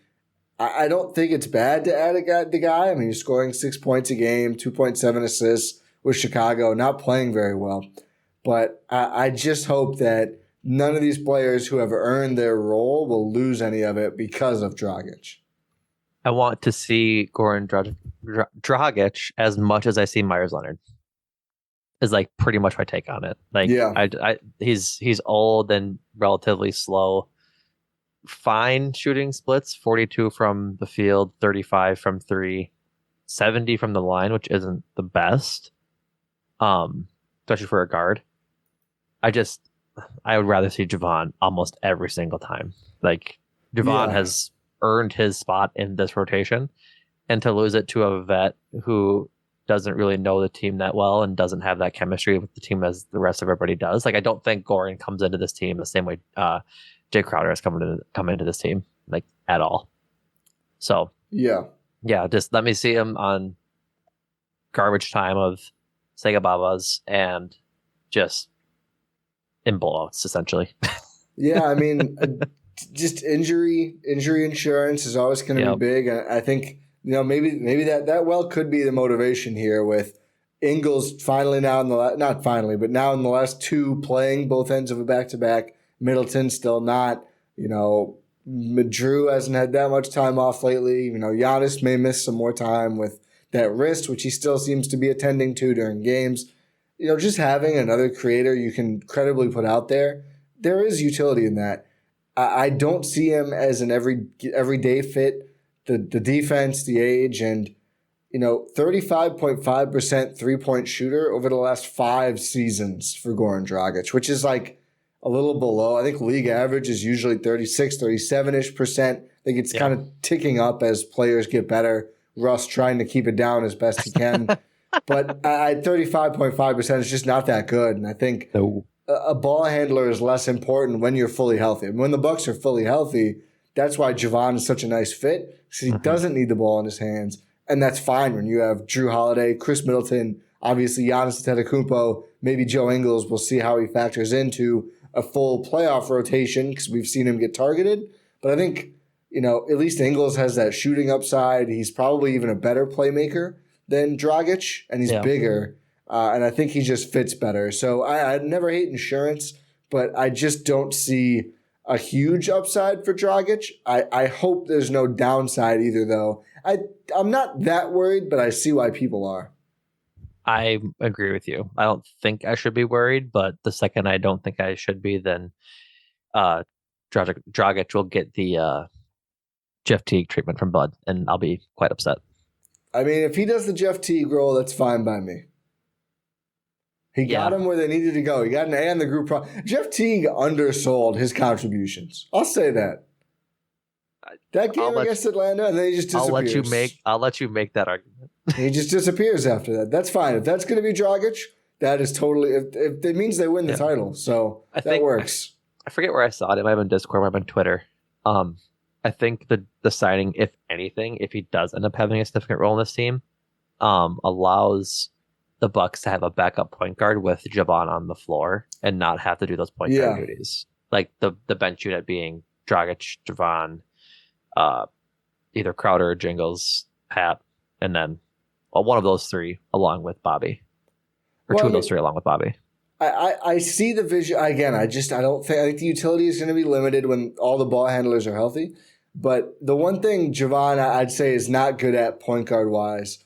I don't think it's bad to add the guy. I mean, he's scoring 6 points a game, 2.7 assists with Chicago, not playing very well. But I just hope that none of these players who have earned their role will lose any of it because of Dragic. I want to see Goran Dragic as much as I see Myers Leonard. Is pretty much my take on it. He's old and relatively slow. Fine shooting splits, 42 from the field, 35 from 3, 70 from the line, which isn't the best, especially for a guard. I would rather see Javon almost every single time. Javon has earned his spot in this rotation, and to lose it to a vet who doesn't really know the team that well and doesn't have that chemistry with the team as the rest of everybody does. Like, I don't think Goran comes into this team the same way Jay Crowder has come into this team, like, at all. So yeah, just let me see him on garbage time of Sega Babas and just in blowouts, essentially. Yeah, I mean, just injury insurance is always going to be big. And I think, maybe that could be the motivation here with Ingles finally now not finally, but now in the last two playing both ends of a back-to-back. Middleton still not. Drew hasn't had that much time off lately. Giannis may miss some more time with that wrist, which he still seems to be attending to during games. Just having another creator you can credibly put out there is utility in that. I don't see him as an everyday fit. The defense, the age, and 35.5% 3-point shooter over the last 5 seasons for Goran Dragic, which is like a little below. I think league average is usually 36, 37-ish%. I think it's kind of ticking up as players get better. Russ trying to keep it down as best he can. But at 35.5% is just not that good. And I think a ball handler is less important when you're fully healthy. And when the Bucks are fully healthy, that's why Javon is such a nice fit, because he doesn't need the ball in his hands. And that's fine when you have Drew Holiday, Khris Middleton, obviously Giannis Antetokounmpo, maybe Joe Ingles. We'll see how he factors into a full playoff rotation because we've seen him get targeted. But I think, at least Ingles has that shooting upside. He's probably even a better playmaker than Dragic, and he's bigger. And I think he just fits better. So I never hate insurance, but I just don't see a huge upside for Dragic. I hope there's no downside either, though. I'm not that worried, but I see why people are. I agree with you. I don't think I should be worried, but the second I don't think I should be, then Dragic will get the Jeff Teague treatment from Bud, and I'll be quite upset. I mean, if he does the Jeff Teague role, that's fine by me. He got him where they needed to go. He got an A on the group. Jeff Teague undersold his contributions. I'll say that. That game against Atlanta, and then he just disappears. I'll let you make that argument. He just disappears after that. That's fine. If that's going to be Dragic, that is totally. If it means they win the title, so that works. I forget where I saw it. It might have been Discord, it might have been Twitter. I think the signing, if anything, if he does end up having a significant role in this team, allows the Bucks to have a backup point guard with Javon on the floor and not have to do those point guard duties. Like the bench unit being Dragic, Javon, either Crowder, Jingles, Pat, and then one of those three along with Bobby, or two of those three along with Bobby. I see the vision again. I think the utility is going to be limited when all the ball handlers are healthy. But the one thing Javon I'd say is not good at point guard wise,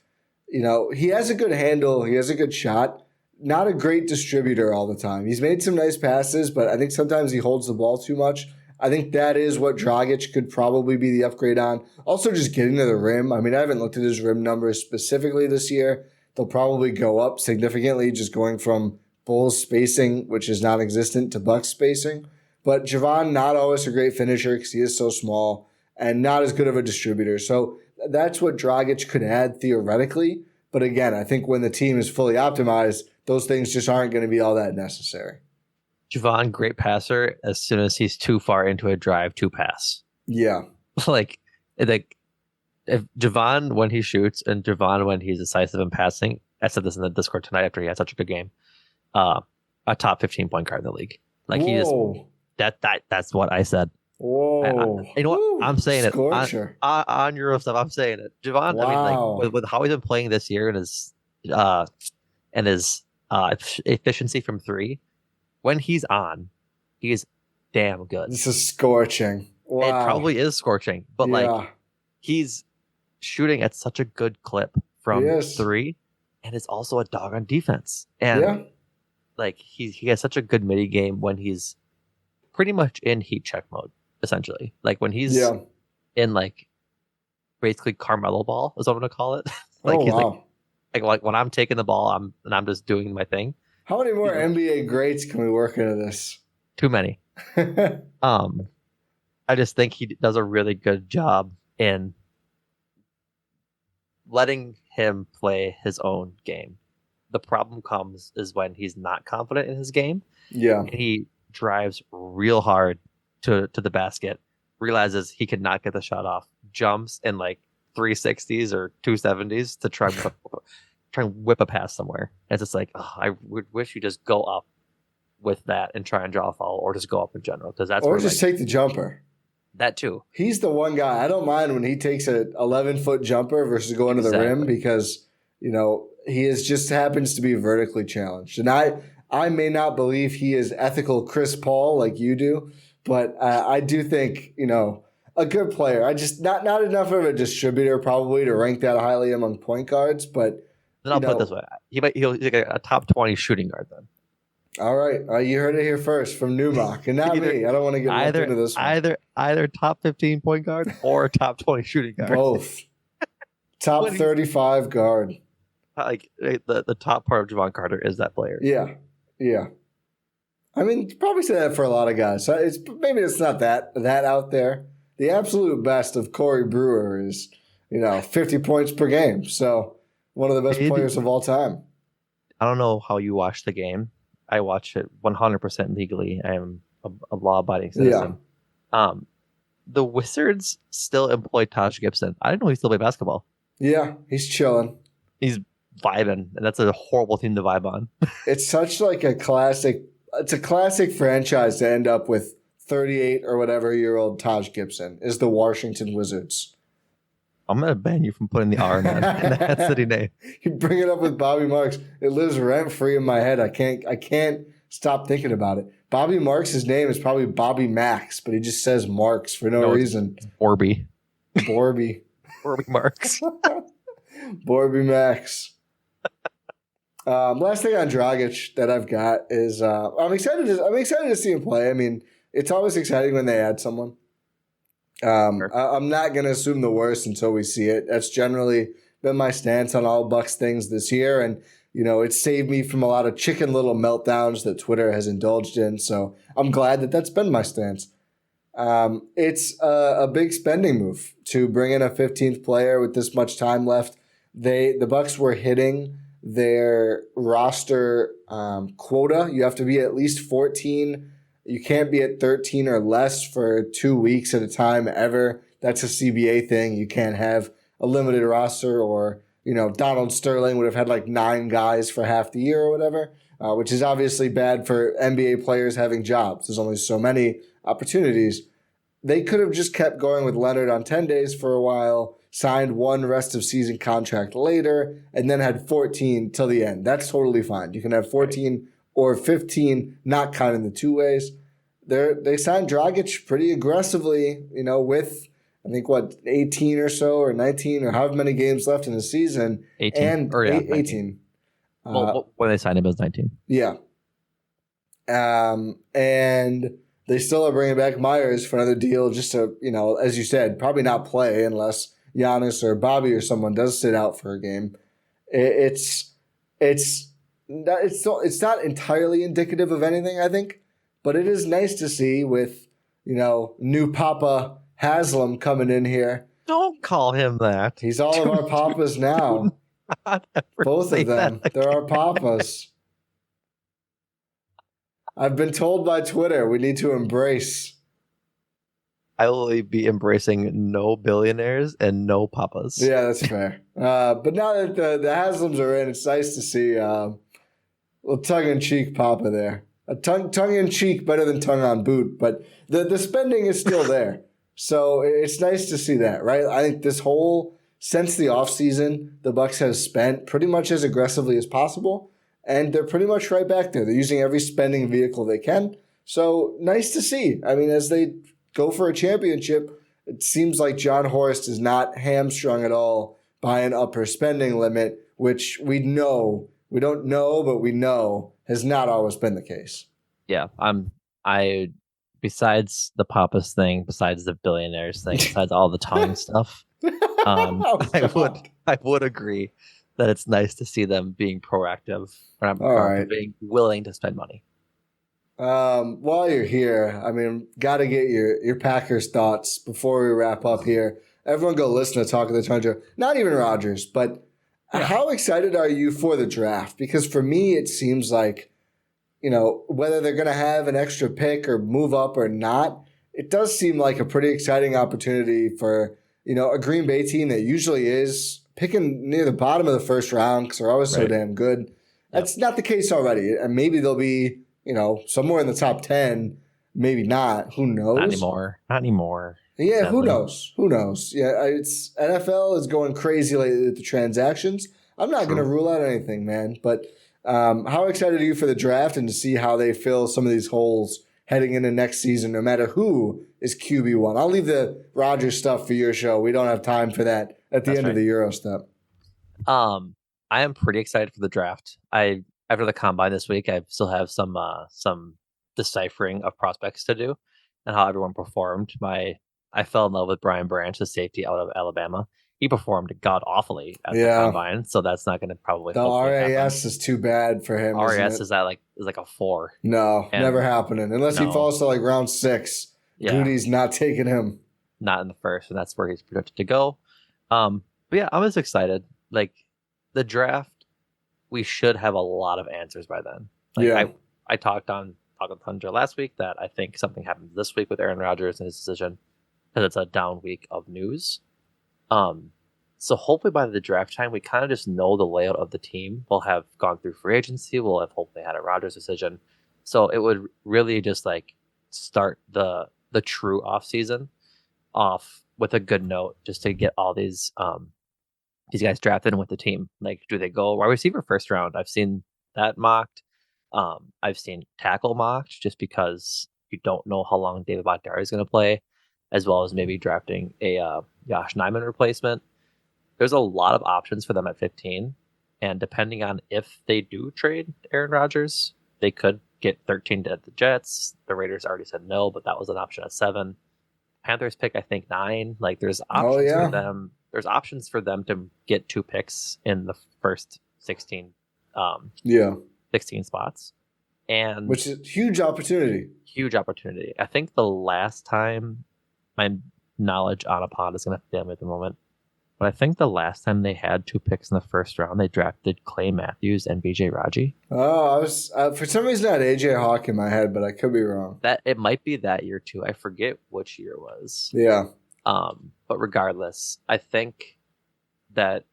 he has a good handle, he has a good shot, not a great distributor all the time. He's made some nice passes, but I think sometimes he holds the ball too much. I think that is what Dragic could probably be the upgrade on. Also, just getting to the rim. I mean, I haven't looked at his rim numbers specifically this year. They'll probably go up significantly, just going from Bulls spacing, which is non-existent, to Bucks spacing. But Javon, not always a great finisher because he is so small and not as good of a distributor. So that's what Dragic could add theoretically. But again, I think when the team is fully optimized, those things just aren't going to be all that necessary. Javon, great passer as soon as he's too far into a drive to pass. Yeah. like if Javon, when he shoots, and Javon, when he's decisive in passing, I said this in the Discord tonight after he had such a good game, a top 15 point guard in the league. Like, he just, that's what I said. Whoa. You know what? I'm saying Scorcher. it on Euro stuff. I'm saying it. Javon, wow. I mean, like, with how he's been playing this year and his efficiency from three, when he's on, he is damn good. This is scorching. Wow. It probably is scorching, but like, he's shooting at such a good clip from three, and is also a dog on defense. And like, he has such a good midi game when he's pretty much in heat check mode, essentially. Like, when he's in, like, basically Carmelo ball is what I'm gonna call it. Like, he's like when I'm taking the ball, I'm just doing my thing. How many more NBA greats can we work into this? Too many. I just think he does a really good job in letting him play his own game. The problem comes is when he's not confident in his game. Yeah. And he drives real hard to the basket, realizes he could not get the shot off, jumps in like 360s or 270s to try and whip a pass somewhere. And it's just like, I would wish you just go up with that and try and draw a foul, or just go up in general, because that's or where, just take the jumper. That too. He's the one guy I don't mind when he takes an 11-foot jumper versus going to the rim, because he just happens to be vertically challenged, and I may not believe he is ethical Chris Paul like you do, but I do think a good player. I just not enough of a distributor probably to rank that highly among point guards, but. Then I'll put it this way: he'll like a top 20 shooting guard then. All right, you heard it here first from Numac, and not me. I don't want to get lumped into this one. Either top 15 point guard or top 20 shooting guard. Both. Top 35 guard. Like the top part of Javon Carter is that player. Yeah. I mean, you probably say that for a lot of guys. So maybe it's not that out there. The absolute best of Corey Brewer is 50 points per game. So one of the best players of all time. I don't know how you watch the game. I watch it 100% legally. I am a law-abiding citizen. Yeah. The Wizards still employ Taj Gibson. I didn't know he still played basketball. Yeah, he's chilling. He's vibing, and that's a horrible team to vibe on. It's such like a classic. It's a classic franchise to end up with 38 or whatever year old Taj Gibson is the Washington Wizards. I'm gonna ban you from putting the R in that city name. You bring it up with Bobby Marks. It lives rent free in my head. I can't stop thinking about it. Bobby Marks' name is probably Bobby Max, but he just says Marks for no reason. Borby Marks. Borby Max. Last thing on Dragic that I've got is I'm excited to see him play. I mean, it's always exciting when they add someone. I'm not going to assume the worst until we see it. That's generally been my stance on all Bucks things this year. And, it saved me from a lot of chicken little meltdowns that Twitter has indulged in. So I'm glad that that's been my stance. It's a big spending move to bring in a 15th player with this much time left. The Bucks were hitting their roster quota. You have to be at least 14. You can't be at 13 or less for 2 weeks at a time ever. That's a CBA thing. You can't have a limited roster, or, Donald Sterling would have had like 9 guys for half the year or whatever, which is obviously bad for NBA players having jobs. There's only so many opportunities. They could have just kept going with Leonard on 10 days for a while, signed one rest of season contract later, and then had 14 till the end. That's totally fine. You can have 14 or 15, not counting the 2 ways. They signed Dragic pretty aggressively, with I think 18 or so, or 19, or however many games left in the season. 18. And 18. Well, when they signed him, it was 19. Yeah. And they still are bringing back Myers for another deal, just to, as you said, probably not play unless Giannis or Bobby or someone does sit out for a game. It's not entirely indicative of anything, I think, but it is nice to see with, new Papa Haslam coming in here. Don't call him that. He's all of our Papas now. Both of them. They're our Papas. I've been told by Twitter we need to embrace. I will be embracing no billionaires and no Papas. Yeah, that's fair. But now that the Haslams are in, it's nice to see a little tongue-in-cheek Papa there. A tongue-in-cheek better than tongue-on-boot, but the spending is still there. So it's nice to see that, right? I think since the offseason, the Bucks have spent pretty much as aggressively as possible, and they're pretty much right back there. They're using every spending vehicle they can. So nice to see. I mean, as they go for a championship, it seems like John Horst is not hamstrung at all by an upper spending limit, which we don't know, but we know has not always been the case. Yeah, besides the Papas thing, besides the billionaires thing, besides all the tongue stuff, I would agree that it's nice to see them being proactive or being willing to spend money. While you're here, I mean, got to get your Packers thoughts before we wrap up here. Everyone go listen to Talk of the Tundra. Not even Rodgers, but How excited are you for the draft? Because for me, it seems like, whether they're going to have an extra pick or move up or not, it does seem like a pretty exciting opportunity for, a Green Bay team that usually is picking near the bottom of the first round because they're always so damn good. That's not the case already. And maybe they'll be, somewhere in the top 10, maybe not. Who knows? Not anymore. Yeah, Sadly. Who knows? Yeah, it's NFL is going crazy lately with the transactions. I'm not going to rule out anything, man. But how excited are you for the draft and to see how they fill some of these holes heading into next season, no matter who is QB1? I'll leave the Rodgers stuff for your show. We don't have time for that at the end of the Euro step. I am pretty excited for the draft. After the combine this week, I still have some deciphering of prospects to do and how everyone performed. I fell in love with Brian Branch, the safety out of Alabama. He performed god awfully at the combine, so that's not going to probably. The RAS is too bad for him. RAS is like a 4. No, never happening unless he falls to like round 6. Yeah. Goody's not taking him. Not in the first, and that's where he's projected to go. But yeah, I'm just excited. Like the draft, we should have a lot of answers by then. I talked on Tundra last week that I think something happens this week with Aaron Rodgers and his decision because it's a down week of news. So hopefully by the draft time, we kind of just know the layout of the team. We'll have gone through free agency. We'll have hopefully had a Rodgers decision. So it would really just like start the true off season off with a good note, just to get all these guys drafted in with the team. Like, do they go wide receiver first round? I've seen that mocked. I've seen tackle mocked just because you don't know how long David Bakhtiari is going to play, as well as maybe drafting a Josh Nijman replacement. There's a lot of options for them at 15, and depending on if they do trade Aaron Rodgers, they could get 13 at the Jets. The Raiders already said no, but that was an option at 7. Panthers pick, I think, 9. Like, there's options for them. There's options for them to get 2 picks in the first 16. 16 spots, and which is huge opportunity. Huge opportunity. I think the last time, my knowledge on a pod is going to fail me at the moment, but I think the last time they had 2 picks in the first round, they drafted Clay Matthews and BJ Raji. Oh, I was for some reason I had AJ Hawk in my head, but I could be wrong. That it might be that year too. I forget which year it was. Yeah. But regardless, I think that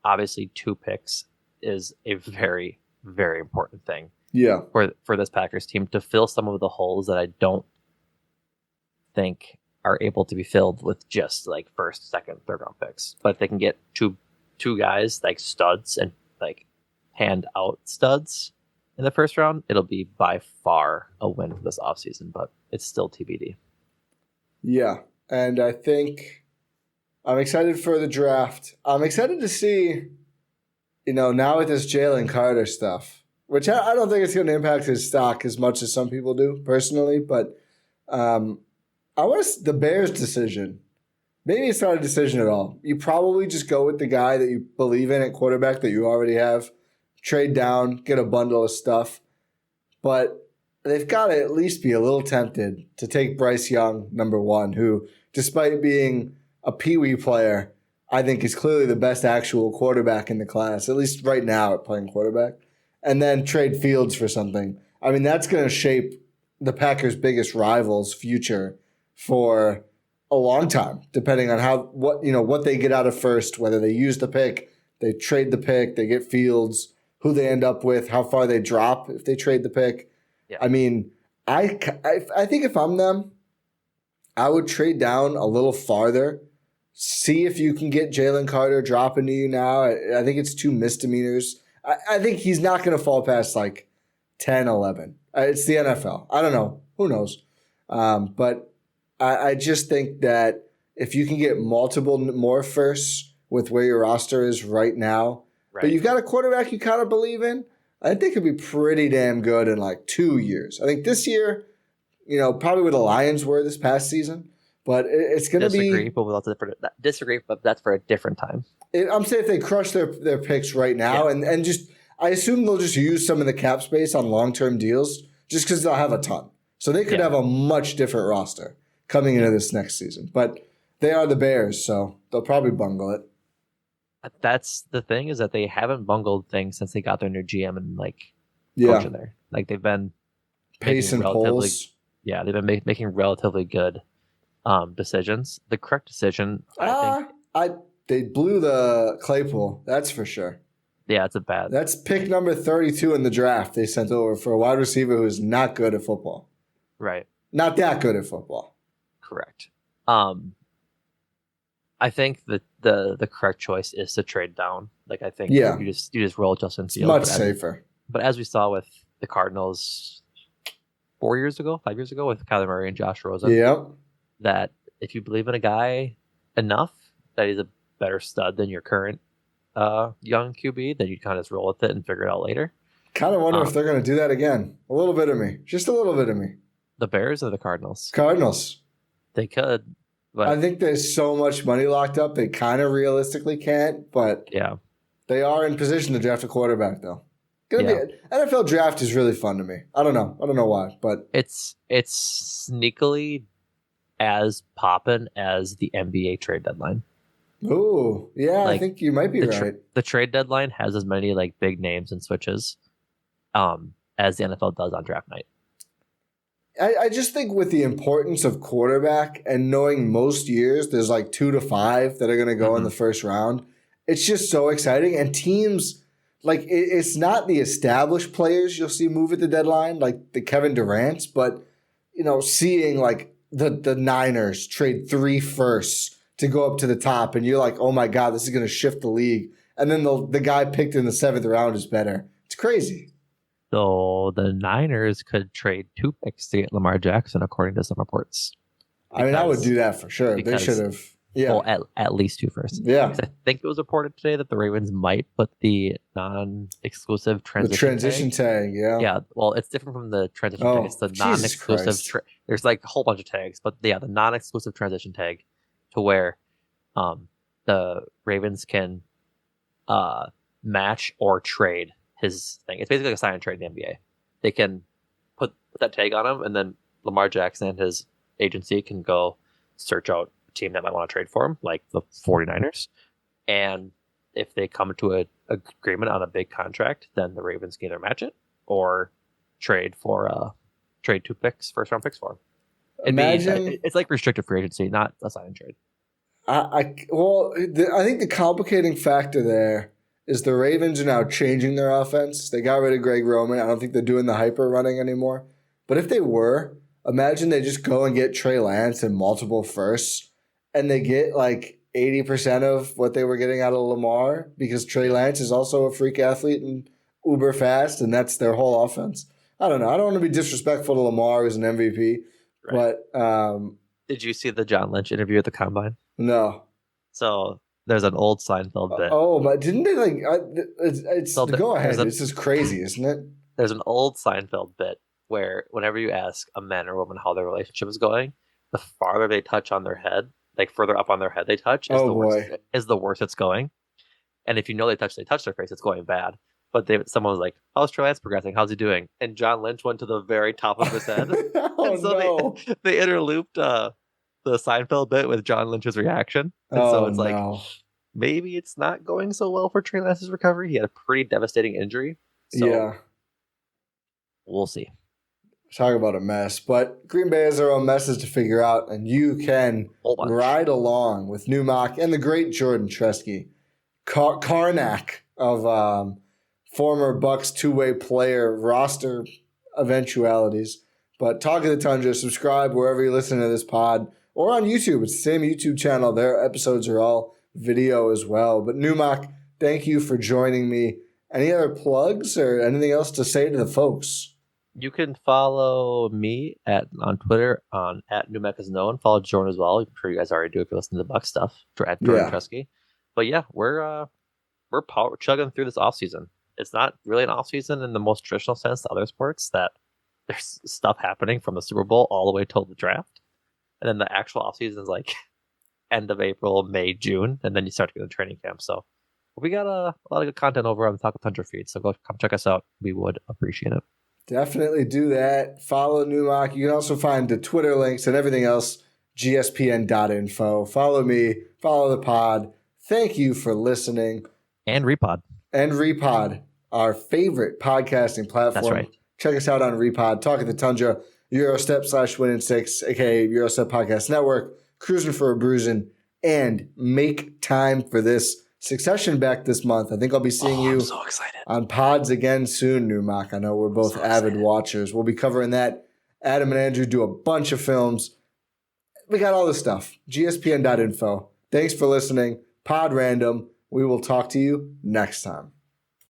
obviously 2 picks is a very, very important thing. Yeah. For this Packers team to fill some of the holes that I don't think are able to be filled with just like first, second, third round picks. But if they can get two guys like studs and like hand out studs in the first round, it'll be by far a win for this offseason, but it's still TBD. Yeah. And I think I'm excited for the draft. I'm excited to see, now with this Jalen Carter stuff, which I don't think it's going to impact his stock as much as some people do personally, but I want the Bears' decision. Maybe it's not a decision at all. You probably just go with the guy that you believe in at quarterback that you already have, trade down, get a bundle of stuff. But they've got to at least be a little tempted to take Bryce Young, number 1, who, despite being a peewee player, I think is clearly the best actual quarterback in the class, at least right now at playing quarterback, and then trade Fields for something. I mean, that's going to shape the Packers' biggest rival's future for a long time, depending on what they get out of first, whether they use the pick, they trade the pick, they get Fields, who they end up with, how far they drop if they trade the pick. Yeah. I mean, I think if I'm them, I would trade down a little farther, see if you can get Jalen Carter dropping to you now. I think it's 2 misdemeanors. I think he's not going to fall past like 10, 11. It's the NFL. I don't know. Who knows? But I just think that if you can get multiple more firsts with where your roster is right now, but you've got a quarterback you kind of believe in, I think it could be pretty damn good in like 2 years. I think this year, probably where the Lions were this past season, but it's going to be... Disagree, but that's for a different time. I'm saying if they crush their picks right now and just... I assume they'll just use some of the cap space on long-term deals just because they'll have a ton. So they could have a much different roster coming into this next season. But they are the Bears, so they'll probably bungle it. That's the thing, is that they haven't bungled things since they got their new GM and coach in there. Like they've been Pace and polls. Yeah, they've been making relatively good decisions. The correct decision, I think. They blew the Claypool. That's for sure. Yeah, it's a bad. That's pick number 32 in the draft they sent over for a wide receiver who is not good at football. Right. Not that good at football. Correct. I think that the correct choice is to trade down. Like I think you just roll Justin Fields. Much safer. But as we saw with the Cardinals 5 years ago with Kyler Murray and Josh Rosen, that if you believe in a guy enough that he's a better stud than your current young QB, then you kind of just roll with it and figure it out later. Kind of wonder if they're going to do that again. A little bit of me. Just a little bit of me. The Bears or the Cardinals? Cardinals. They could. But I think there's so much money locked up, they kind of realistically can't. But they are in position to draft a quarterback, though. NFL draft is really fun to me. I don't know why, but it's sneakily as poppin' as the NBA trade deadline. Ooh, yeah, I think you might be right. The trade deadline has as many big names and switches as the NFL does on draft night. I just think with the importance of quarterback and knowing most years there's 2 to 5 that are going to go in the first round, it's just so exciting. And teams, it's not the established players you'll see move at the deadline, like the Kevin Durant's, but, seeing the Niners trade 3 firsts to go up to the top, and you're like, oh my God, this is going to shift the league. And then the guy picked in the 7th round is better. It's crazy. So the Niners could trade 2 picks to get Lamar Jackson, according to some reports. I would do that for sure. They should have. Yeah. Well, at least 2 firsts. Yeah. I think it was reported today that the Ravens might put the non-exclusive transition tag. Yeah. Yeah. Well, it's different from the transition tag. It's the non-exclusive. There's a whole bunch of tags, but the non-exclusive transition tag, to where the Ravens can match or trade his thing. It's basically like a sign and trade in the NBA. They can put that tag on him, and then Lamar Jackson and his agency can go search out a team that might want to trade for him, like the 49ers. And if they come to an agreement on a big contract, then the Ravens can either match it or trade 2 picks, first round picks for him. It's like restricted free agency, not a sign and trade. I think the complicating factor there is the Ravens are now changing their offense. They got rid of Greg Roman. I don't think they're doing the hyper running anymore. But if they were, imagine they just go and get Trey Lance and multiple firsts, and they get 80% of what they were getting out of Lamar, because Trey Lance is also a freak athlete and uber fast, and that's their whole offense. I don't know. I don't want to be disrespectful to Lamar, who's an MVP. Right. But did you see the John Lynch interview at the Combine? No. So there's an old Seinfeld bit. Oh, but didn't they go ahead. This is crazy, isn't it? There's an old Seinfeld bit where whenever you ask a man or woman how their relationship is going, the farther they touch on their head, further up on their head they touch, is the worse it's going. And if you know they touch their face, it's going bad. But someone was like, how's Trey Lance progressing? How's he doing? And John Lynch went to the very top of his head. They interlooped the Seinfeld bit with John Lynch's reaction. And maybe it's not going so well for Trey Lance's recovery. He had a pretty devastating injury. So we'll see. Talk about a mess. But Green Bay has their own messes to figure out, and you can ride along with Numac and the great Jordan Tresky, Karnak of former Bucks two-way player roster eventualities. But Talk of the Tundra, subscribe wherever you listen to this pod, or on YouTube. It's the same YouTube channel. Their episodes are all video as well. But Numac, thank you for joining me. Any other plugs or anything else to say to the folks? You can follow me on Twitter at @NumacIsKnown. Follow Jordan as well. I'm sure you guys already do if you listen to the Bucks stuff at Jordan Tresky. But yeah, we're chugging through this offseason. It's not really an offseason in the most traditional sense to other sports, that there's stuff happening from the Super Bowl all the way till the draft. And then the actual offseason is end of April, May, June, and then you start to get the training camp. So we got a lot of good content over on the Talk of Tundra feed. So come check us out. We would appreciate it. Definitely do that. Follow Numac. You can also find the Twitter links and everything else, gspn.info. Follow me. Follow the pod. Thank you for listening. And Repod. And Repod, our favorite podcasting platform. That's right. Check us out on Repod, Talk of the Tundra, Eurostep/Win-in-6, aka Eurostep Podcast Network, Cruising for a Bruising, and make time for this Succession back this month. I think I'll be seeing you I'm so excited. On pods again soon, Numac. I know we're both avid watchers. We'll be covering that. Adam and Andrew do a bunch of films. We got all this stuff. GSPN.info. Thanks for listening. Pod Random. We will talk to you next time.